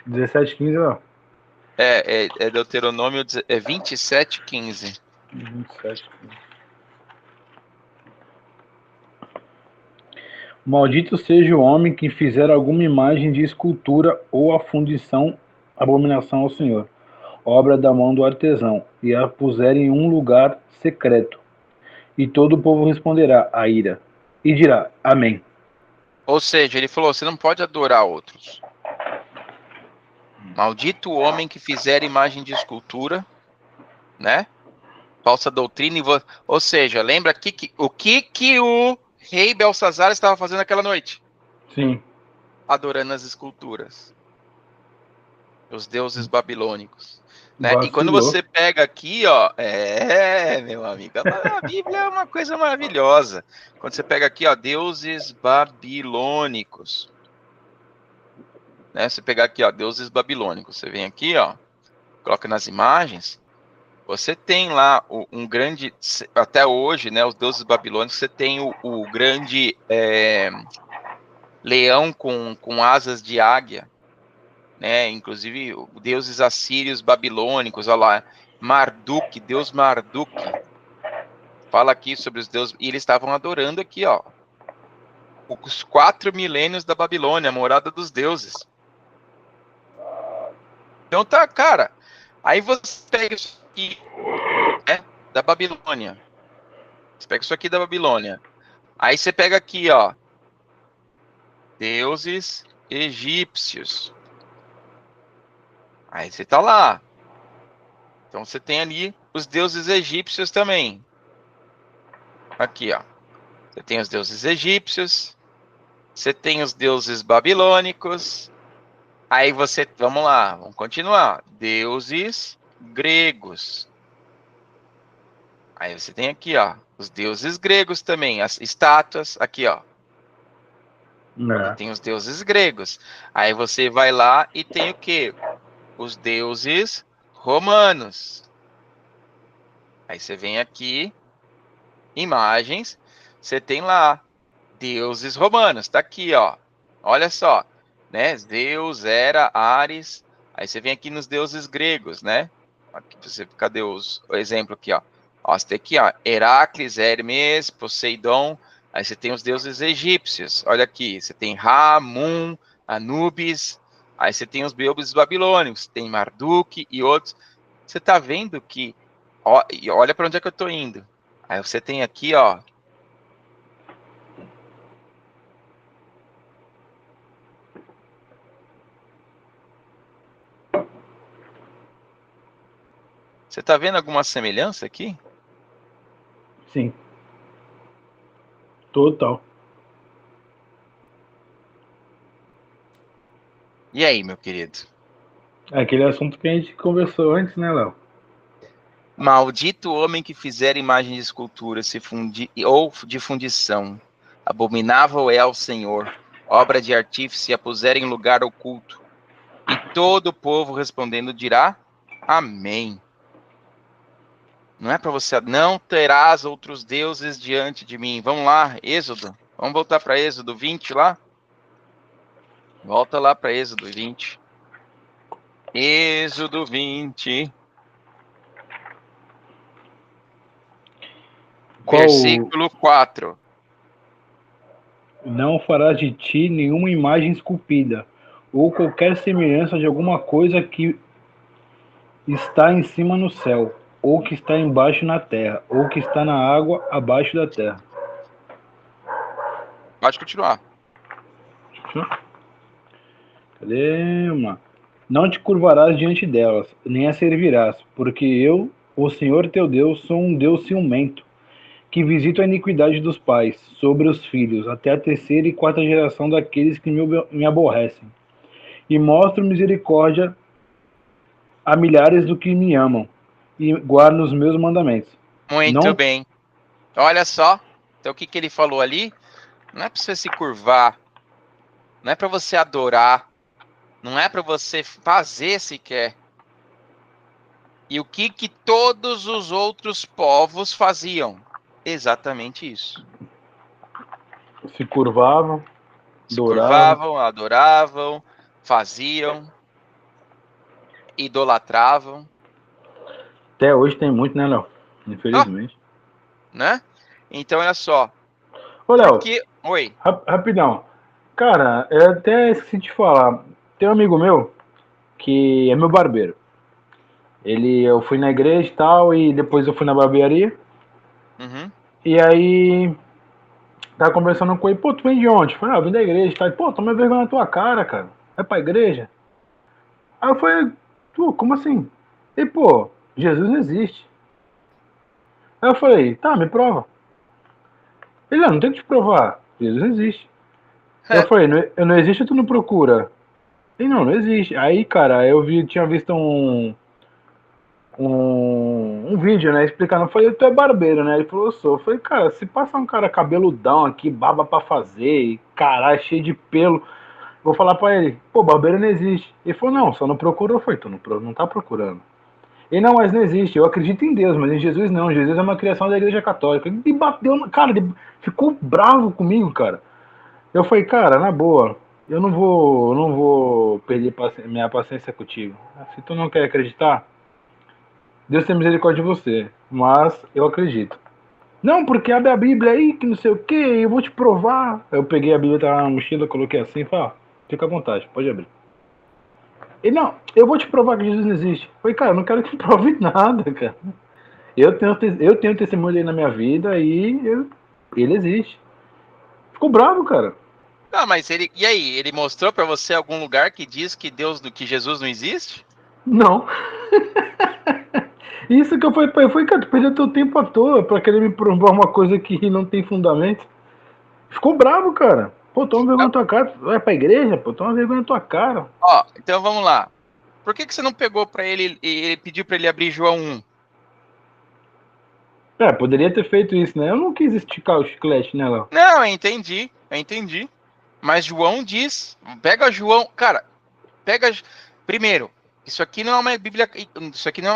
17:15, ó. É Deuteronômio 27:15. 27. Maldito seja o homem que fizer alguma imagem de escultura ou a fundição, abominação ao Senhor, obra da mão do artesão, e a puser em um lugar secreto. E todo o povo responderá à ira, e dirá, Amém. Ou seja, ele falou, você não pode adorar outros. Maldito o homem que fizer imagem de escultura, né? Falsa doutrina. Ou seja, lembra o que o rei Belsazar estava fazendo aquela noite? Sim. Adorando as esculturas. Os deuses babilônicos. Né? E quando Vacilou. você pega aqui, ó, meu amigo, a Bíblia é uma coisa maravilhosa. Quando você pega aqui, ó, deuses babilônicos. Né? Você pegar aqui, ó, deuses babilônicos. Você vem aqui, ó, coloca nas imagens. Você tem lá um grande, até hoje, né, os deuses babilônicos, você tem o grande leão com asas de águia, né, inclusive deuses assírios babilônicos, olha lá, Marduk, Deus Marduk, fala aqui sobre os deuses, e eles estavam adorando aqui, ó, os 4 milênios da Babilônia, a morada dos deuses. Então tá, cara, aí você pega isso aqui, né, da Babilônia, você pega isso aqui da Babilônia, aí você pega aqui, ó, deuses egípcios. Aí você tá lá. Então você tem ali os deuses egípcios também. Aqui, ó. Você tem os deuses egípcios. Você tem os deuses babilônicos. Aí você, vamos lá, vamos continuar. Deuses gregos. Aí você tem aqui, ó, os deuses gregos também, as estátuas, aqui, ó. E tem os deuses gregos. Aí você vai lá e tem o quê? Os deuses romanos. Aí você vem aqui, imagens, você tem lá deuses romanos, tá aqui, ó. Olha só, né? Zeus, Hera, Ares. Aí você vem aqui nos deuses gregos, né? Aqui você, cadê o exemplo aqui, ó? Ó, você tem aqui, ó, Heracles, Hermes, Poseidon. Aí você tem os deuses egípcios. Olha aqui, você tem Ra, Mun, Anubis. Aí você tem os deuses babilônicos, tem Marduk e outros. Você tá vendo que, ó, e olha para onde é que eu tô indo. Aí você tem aqui, ó, você tá vendo alguma semelhança aqui? Sim. Total. E aí, meu querido? É aquele assunto que a gente conversou antes, né, Léo? Maldito o homem que fizer imagem de escultura ou de fundição. Abominável é ao Senhor. Obra de artífice a puser em lugar oculto. E todo o povo respondendo dirá, Amém. Não é para você, não terás outros deuses diante de mim. Vamos lá, Êxodo. Vamos voltar para Êxodo 20 lá? Volta lá para Êxodo 20. Êxodo 20. Qual Versículo 4. não farás de ti nenhuma imagem esculpida, ou qualquer semelhança de alguma coisa que está em cima no céu, ou que está embaixo na terra, ou que está na água abaixo da terra. Pode continuar. Cadê, mano? Não te curvarás diante delas, nem a servirás, porque eu, o Senhor teu Deus, sou um Deus ciumento, que visito a iniquidade dos pais sobre os filhos, até a terceira e quarta geração daqueles que me aborrecem. E mostro misericórdia a milhares do que me amam e guardam os meus mandamentos. Muito Não, bem. Olha só. Então o que ele falou ali? Não é para você se curvar. Não é para você adorar. Não é para você fazer sequer. E o que todos os outros povos faziam? Exatamente isso. se curvavam, Se adoravam. curvavam, adoravam, faziam, idolatravam. Até hoje tem muito, né, Léo? Ah, Infelizmente. né? Então, olha só. Ô, Léo, Porque. Oi. rapidão. Cara, eu até esqueci de falar. Tem um amigo meu que é meu barbeiro. Eu fui na igreja e tal, e depois eu fui na barbearia. Uhum. E aí, tava conversando com ele, pô, tu vem de onde? Eu falei, eu vim da igreja, tá? Pô, toma vergonha na tua cara, cara. Vai pra igreja? Aí eu falei, tu, como assim? E, pô, Jesus não existe. Aí eu falei, tá, me prova. Ele, não tem que te provar. Jesus não existe. Eu falei, não existe, tu não procura. Ele, não existe. Aí, cara, tinha visto um vídeo, né, explicando. Eu falei, tu é barbeiro, né? Ele falou, eu sou. Eu falei, cara, se passa um cara cabeludão aqui, barba pra fazer, e caralho, cheio de pelo, vou falar pra ele, pô, barbeiro não existe. Ele falou, não, só não procurou. Eu falei, tu não tá procurando. Ele, não, mas não existe. Eu acredito em Deus, mas em Jesus não. Jesus é uma criação da igreja católica. Ele me bateu, cara, ele ficou bravo comigo, cara. Eu falei, cara, na boa, eu não vou perder minha paciência contigo. Se tu não quer acreditar, Deus tem misericórdia de você, mas eu acredito. Não, porque abre a Bíblia aí, que não sei o que, eu vou te provar. Eu peguei a Bíblia, tava na mochila, coloquei assim e falei, ó, fica à vontade, pode abrir. Ele, não, eu vou te provar que Jesus não existe. Eu falei, cara, eu não quero que prove nada, cara. Eu tenho testemunho dele na minha vida ele existe. Ficou bravo, cara. Ah, mas ele. E aí, ele mostrou pra você algum lugar que diz que que Jesus não existe? Não. Isso que eu falei, cara, tu perdeu teu tempo à toa pra querer me provar uma coisa que não tem fundamento. Ficou bravo, cara. Pô, toma vergonha Ah, na tua cara. Vai pra igreja, pô, toma vergonha na tua cara. ó, então vamos lá. Por que você não pegou pra ele e ele pediu pra ele abrir João 1? É, poderia ter feito isso, né? Eu não quis esticar o chiclete, né, Léo? Não, eu entendi. Mas João diz, pega João, cara, pega primeiro, isso aqui não é uma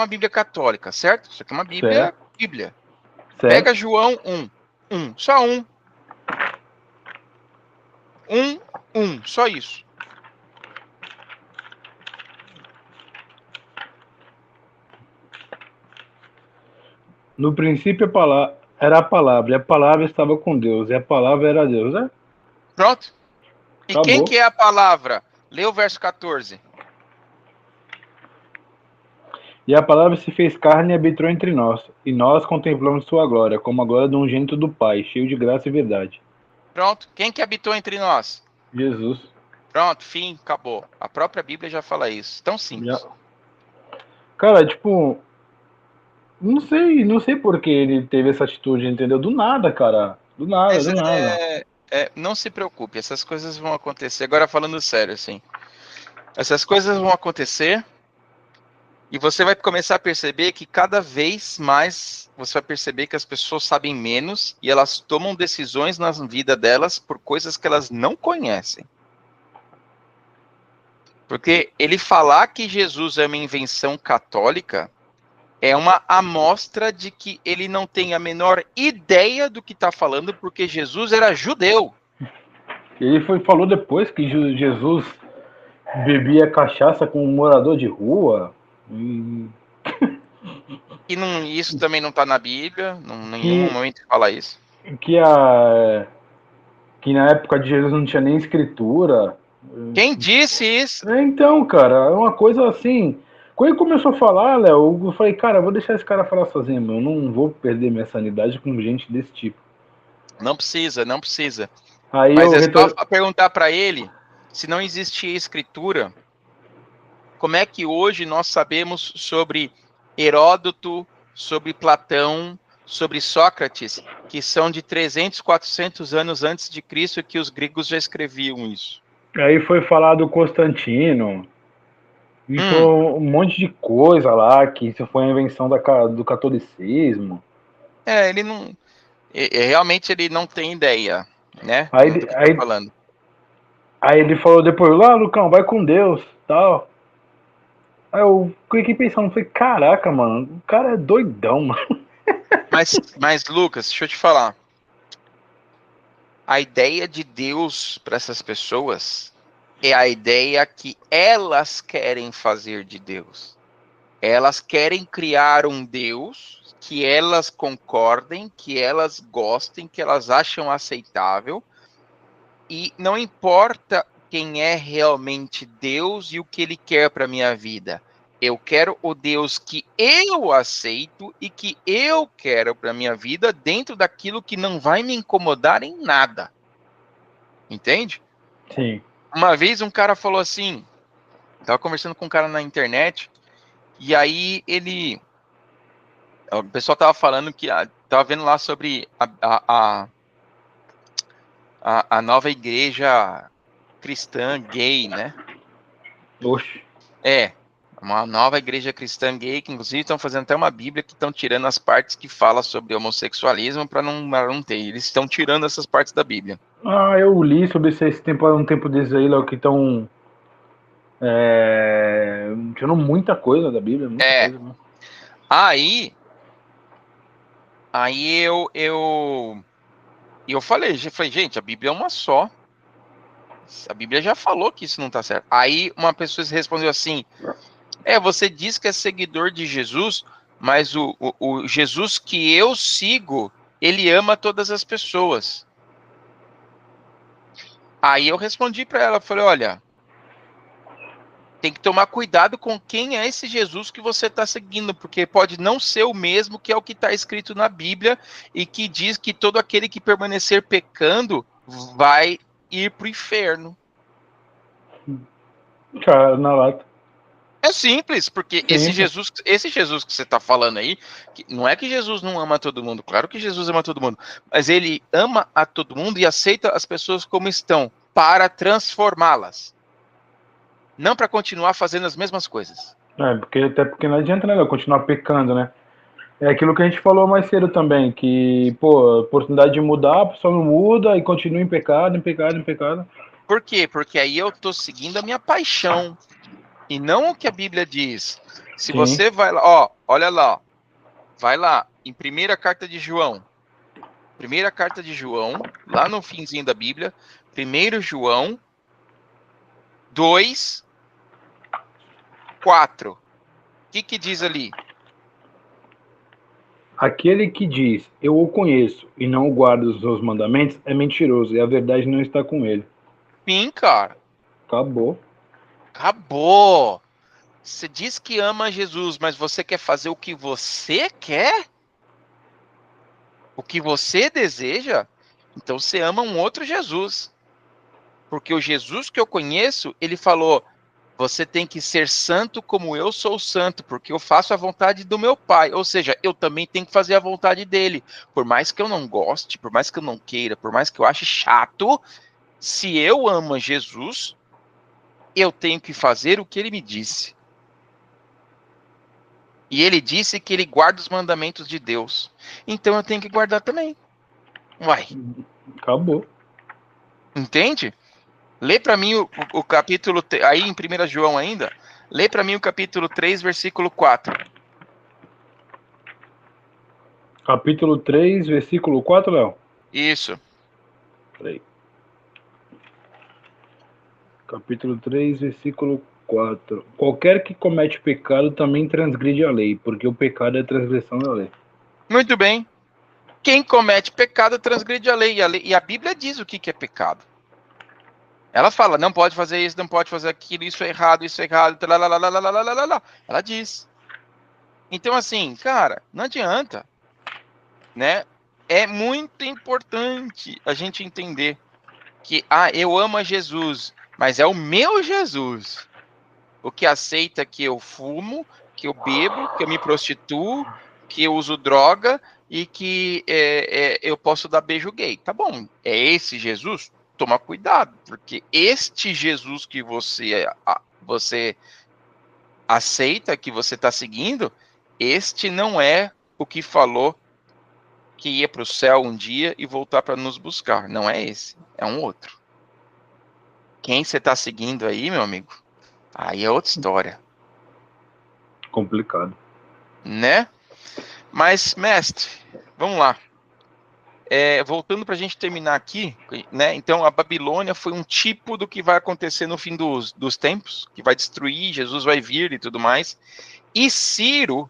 Bíblia católica, certo? Isso aqui é uma Certo, Bíblia. Pega certo. João 1, só só isso. No princípio era a palavra, e a palavra estava com Deus, e a palavra era Deus, né? Pronto. E quem que Acabou. é a palavra? Lê o verso 14. E a palavra se fez carne e habitou entre nós, e nós contemplamos sua glória, como a glória de um gênito do Pai, cheio de graça e verdade. Pronto. Quem que habitou entre nós? Jesus. Pronto, fim, acabou. A própria Bíblia já fala isso. Tão Já. simples. Cara, tipo, não sei por que ele teve essa atitude, entendeu? Do nada, cara. Do nada, Mas do nada. não se preocupe, essas coisas vão acontecer. Agora falando sério, assim. Essas coisas vão acontecer e você vai começar a perceber que cada vez mais você vai perceber que as pessoas sabem menos e elas tomam decisões na vida delas por coisas que elas não conhecem. Porque ele falar que Jesus é uma invenção católica é uma amostra de que ele não tem a menor ideia do que está falando, porque Jesus era judeu. Ele falou depois que Jesus bebia cachaça com um morador de rua. E E não, isso também não está na Bíblia, em nenhum que, momento fala isso. que, que na época de Jesus não tinha nem escritura. Quem disse isso? Então, cara, é uma coisa assim. Quando ele começou a falar, Léo, eu falei, cara, eu vou deixar esse cara falar sozinho, meu. Eu não vou perder minha sanidade com gente desse tipo. Não precisa, não precisa. Aí Mas eu é só retor... perguntar para ele se não existia escritura, como é que hoje nós sabemos sobre Heródoto, sobre Platão, sobre Sócrates, que são de 300, 400 anos antes de Cristo que os gregos já escreviam isso? Aí foi falar do Constantino. E foi Hum, um monte de coisa lá, que isso foi a invenção do catolicismo. ele não, realmente ele não tem ideia, né, Aí, do que está aí, falando. aí ele falou depois, lá, Lucão, vai com Deus, tal. Aí eu fiquei pensando, falei, caraca, mano, o cara é doidão, mano. Mas Lucas, deixa eu te falar. A ideia de Deus para essas pessoas é a ideia que elas querem fazer de Deus. Elas querem criar um Deus que elas concordem, que elas gostem, que elas acham aceitável, e não importa quem é realmente Deus e o que ele quer para minha vida. Eu quero o Deus que eu aceito e que eu quero para minha vida dentro daquilo que não vai me incomodar em nada. Entende? Sim. Uma vez um cara falou assim, tava conversando com um cara na internet, e aí o pessoal tava falando que, tava vendo lá sobre a nova igreja cristã gay, né? Oxe. É, uma nova igreja cristã gay, que inclusive estão fazendo até uma bíblia que estão tirando as partes que fala sobre homossexualismo para não ter. Eles estão tirando essas partes da Bíblia. Ah, eu li sobre isso esse tempo, um tempo desses aí, Léo, que estão tirando muita coisa da Bíblia, muita É, coisa, né? aí eu falei, gente, a Bíblia é uma só. A Bíblia já falou que isso não tá certo. Aí uma pessoa respondeu assim: você diz que é seguidor de Jesus, mas o Jesus que eu sigo, ele ama todas as pessoas. Aí eu respondi para ela, falei, olha, tem que tomar cuidado com quem é esse Jesus que você está seguindo, porque pode não ser o mesmo que é o que está escrito na Bíblia e que diz que todo aquele que permanecer pecando vai ir para o inferno. Cara, na lata. É simples, porque esse Simples. Jesus que você está falando aí, não é que Jesus não ama todo mundo, claro que Jesus ama todo mundo, mas ele ama a todo mundo e aceita as pessoas como estão, para transformá-las, não para continuar fazendo as mesmas coisas. Até porque não adianta, né, Léo, continuar pecando, né? É aquilo que a gente falou mais cedo também, que, pô, a oportunidade de mudar, a pessoa não muda e continua em pecado, em pecado, em pecado. Por quê? Porque aí eu estou seguindo a minha paixão, e não o que a Bíblia diz. Se Sim. você vai lá, olha lá, vai lá, em primeira carta de João, lá no finzinho da Bíblia, 1 João 2, 4. O que diz ali? Aquele que diz, eu o conheço, e não guarda os seus mandamentos, é mentiroso, e a verdade não está com ele. Sim, cara. Acabou. Acabou. Você diz que ama Jesus, mas você quer fazer o que você quer? O que você deseja? Então você ama um outro Jesus. Porque o Jesus que eu conheço, ele falou: você tem que ser santo como eu sou santo, porque eu faço a vontade do meu Pai. Ou seja, eu também tenho que fazer a vontade dele. Por mais que eu não goste, por mais que eu não queira, por mais que eu ache chato, se eu amo Jesus, eu tenho que fazer o que ele me disse. E ele disse que ele guarda os mandamentos de Deus. Então eu tenho que guardar também. Uai, Acabou. entende? Lê para mim o capítulo, aí em 1 João ainda, lê para mim o capítulo 3, versículo 4. Capítulo 3, versículo 4, Léo? Isso. Peraí. Capítulo 3, versículo 4. Qualquer que comete pecado também transgride a lei, porque o pecado é transgressão da lei. Muito bem. Quem comete pecado transgride a lei. E a Bíblia diz o que é pecado. Ela fala, não pode fazer isso, não pode fazer aquilo, isso é errado, lá. Ela diz. Então, assim, cara, não adianta, né? É muito importante a gente entender que, eu amo a Jesus, mas é o meu Jesus. O que aceita que eu fumo, que eu bebo, que eu me prostituo, que eu uso droga e que eu posso dar beijo gay. Tá bom, é esse Jesus? Toma cuidado, porque este Jesus que você aceita, que você está seguindo, este não é o que falou que ia para o céu um dia e voltar para nos buscar. Não é esse, é um outro. Quem você está seguindo aí, meu amigo? Aí é outra história, Complicado. né? Mas, mestre, vamos lá. voltando para a gente terminar aqui, né? Então a Babilônia foi um tipo do que vai acontecer no fim dos tempos, que vai destruir, Jesus vai vir e tudo mais. E Ciro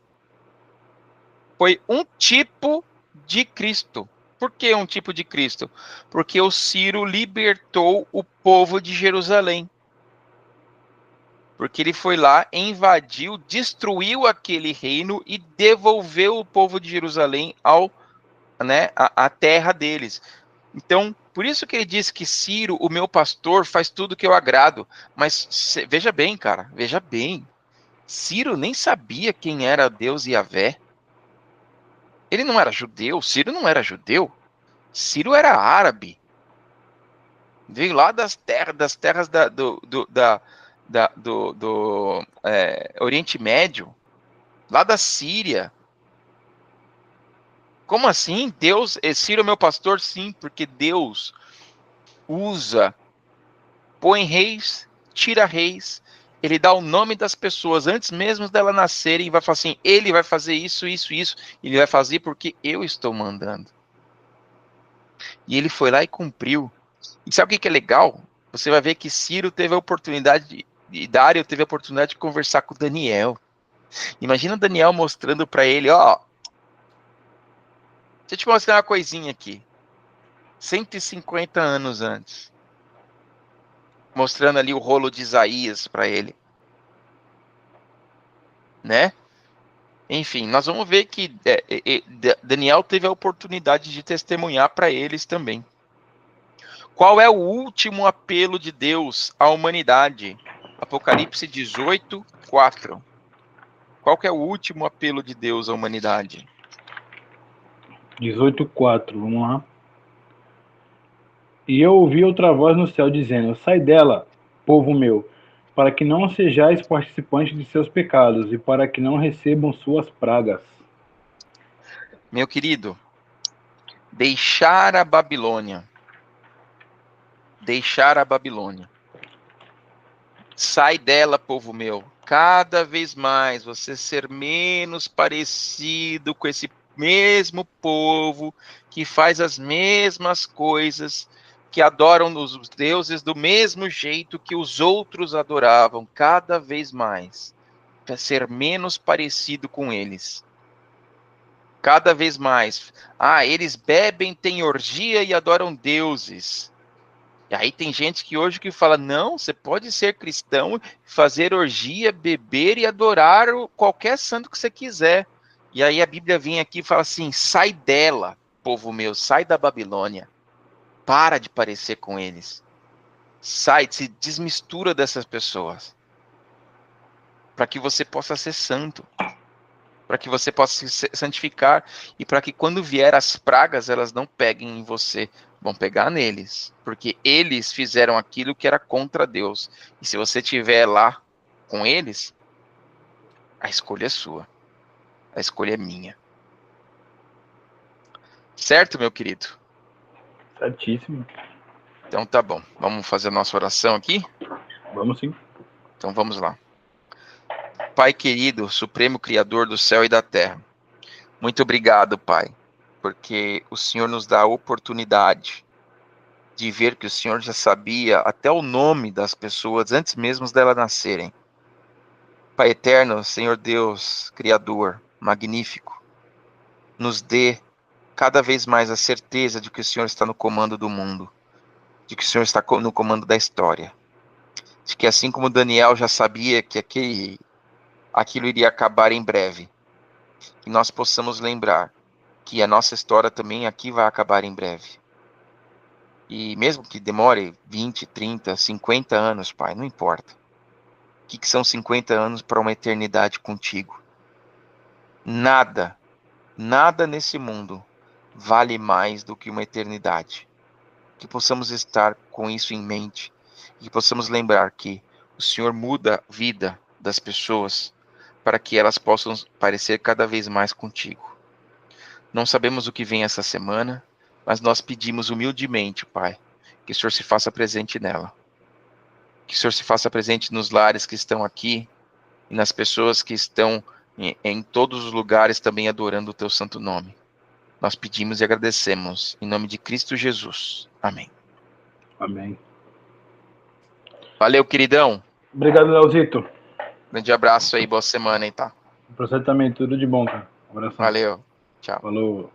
foi um tipo de Cristo. Por que um tipo de Cristo? Porque o Ciro libertou o povo de Jerusalém. Porque ele foi lá, invadiu, destruiu aquele reino e devolveu o povo de Jerusalém à terra deles. Então, por isso que ele diz que Ciro, o meu pastor, faz tudo que eu agrado. Mas veja bem, cara, veja bem. Ciro nem sabia quem era Deus Yahvé. Ele não era judeu, Ciro não era judeu. Ciro era árabe. Veio lá das terras do Oriente Médio, lá da Síria. Como assim? Deus, Ciro é meu pastor? Sim, porque Deus põe reis, tira reis, ele dá o nome das pessoas antes mesmo dela nascerem e vai falar assim, ele vai fazer isso, isso, isso, ele vai fazer porque eu estou mandando. E ele foi lá e cumpriu. E sabe o que é legal? Você vai ver que Ciro teve a oportunidade e Dário teve a oportunidade de conversar com Daniel. Imagina Daniel mostrando para ele, deixa eu te mostrar uma coisinha aqui. 150 anos antes. Mostrando ali o rolo de Isaías para ele. Né? Enfim, nós vamos ver que Daniel teve a oportunidade de testemunhar para eles também. Qual é o último apelo de Deus à humanidade? Apocalipse 18, 4. Qual que é o último apelo de Deus à humanidade? 18:4, vamos lá. E eu ouvi outra voz no céu dizendo: sai dela, povo meu, para que não sejais participantes de seus pecados e para que não recebam suas pragas. Meu querido, deixar a Babilônia. Deixar a Babilônia. Sai dela, povo meu. Cada vez mais você ser menos parecido com esse mesmo povo que faz as mesmas coisas, que adoram os deuses do mesmo jeito que os outros adoravam, cada vez mais. Para ser menos parecido com eles. Cada vez mais. Eles bebem, têm orgia e adoram deuses. E aí tem gente que hoje que fala, não, você pode ser cristão, fazer orgia, beber e adorar qualquer santo que você quiser. E aí a Bíblia vem aqui e fala assim, sai dela, povo meu, sai da Babilônia. Para de parecer com eles. Sai, se desmistura dessas pessoas. Para que você possa ser santo. Para que você possa se santificar. E para que quando vier as pragas, elas não peguem em você. Vão pegar neles, porque eles fizeram aquilo que era contra Deus. E se você estiver lá com eles, a escolha é sua. A escolha é minha. Certo, meu querido? Certíssimo. Então tá bom. Vamos fazer a nossa oração aqui? Vamos sim. Então vamos lá. Pai querido, Supremo Criador do céu e da terra, muito obrigado, Pai, porque o Senhor nos dá a oportunidade de ver que o Senhor já sabia até o nome das pessoas antes mesmo delas nascerem. Pai eterno, Senhor Deus, Criador, magnífico, nos dê cada vez mais a certeza de que o Senhor está no comando do mundo, de que o Senhor está no comando da história, de que assim como Daniel já sabia que aquilo iria acabar em breve, que nós possamos lembrar que a nossa história também aqui vai acabar em breve. E mesmo que demore 20, 30, 50 anos, Pai, não importa. O que são 50 anos para uma eternidade contigo? Nada nesse mundo vale mais do que uma eternidade. Que possamos estar com isso em mente. E que possamos lembrar que o Senhor muda a vida das pessoas para que elas possam parecer cada vez mais contigo. Não sabemos o que vem essa semana, mas nós pedimos humildemente, Pai, que o Senhor se faça presente nela. Que o Senhor se faça presente nos lares que estão aqui e nas pessoas que estão em todos os lugares também adorando o teu santo nome. Nós pedimos e agradecemos. Em nome de Cristo Jesus. Amém. Amém. Valeu, queridão. Obrigado, Leozito. Grande abraço aí, boa semana, hein, tá? Pra você também, tudo de bom, cara. Abração. Valeu. Tchau. Falou.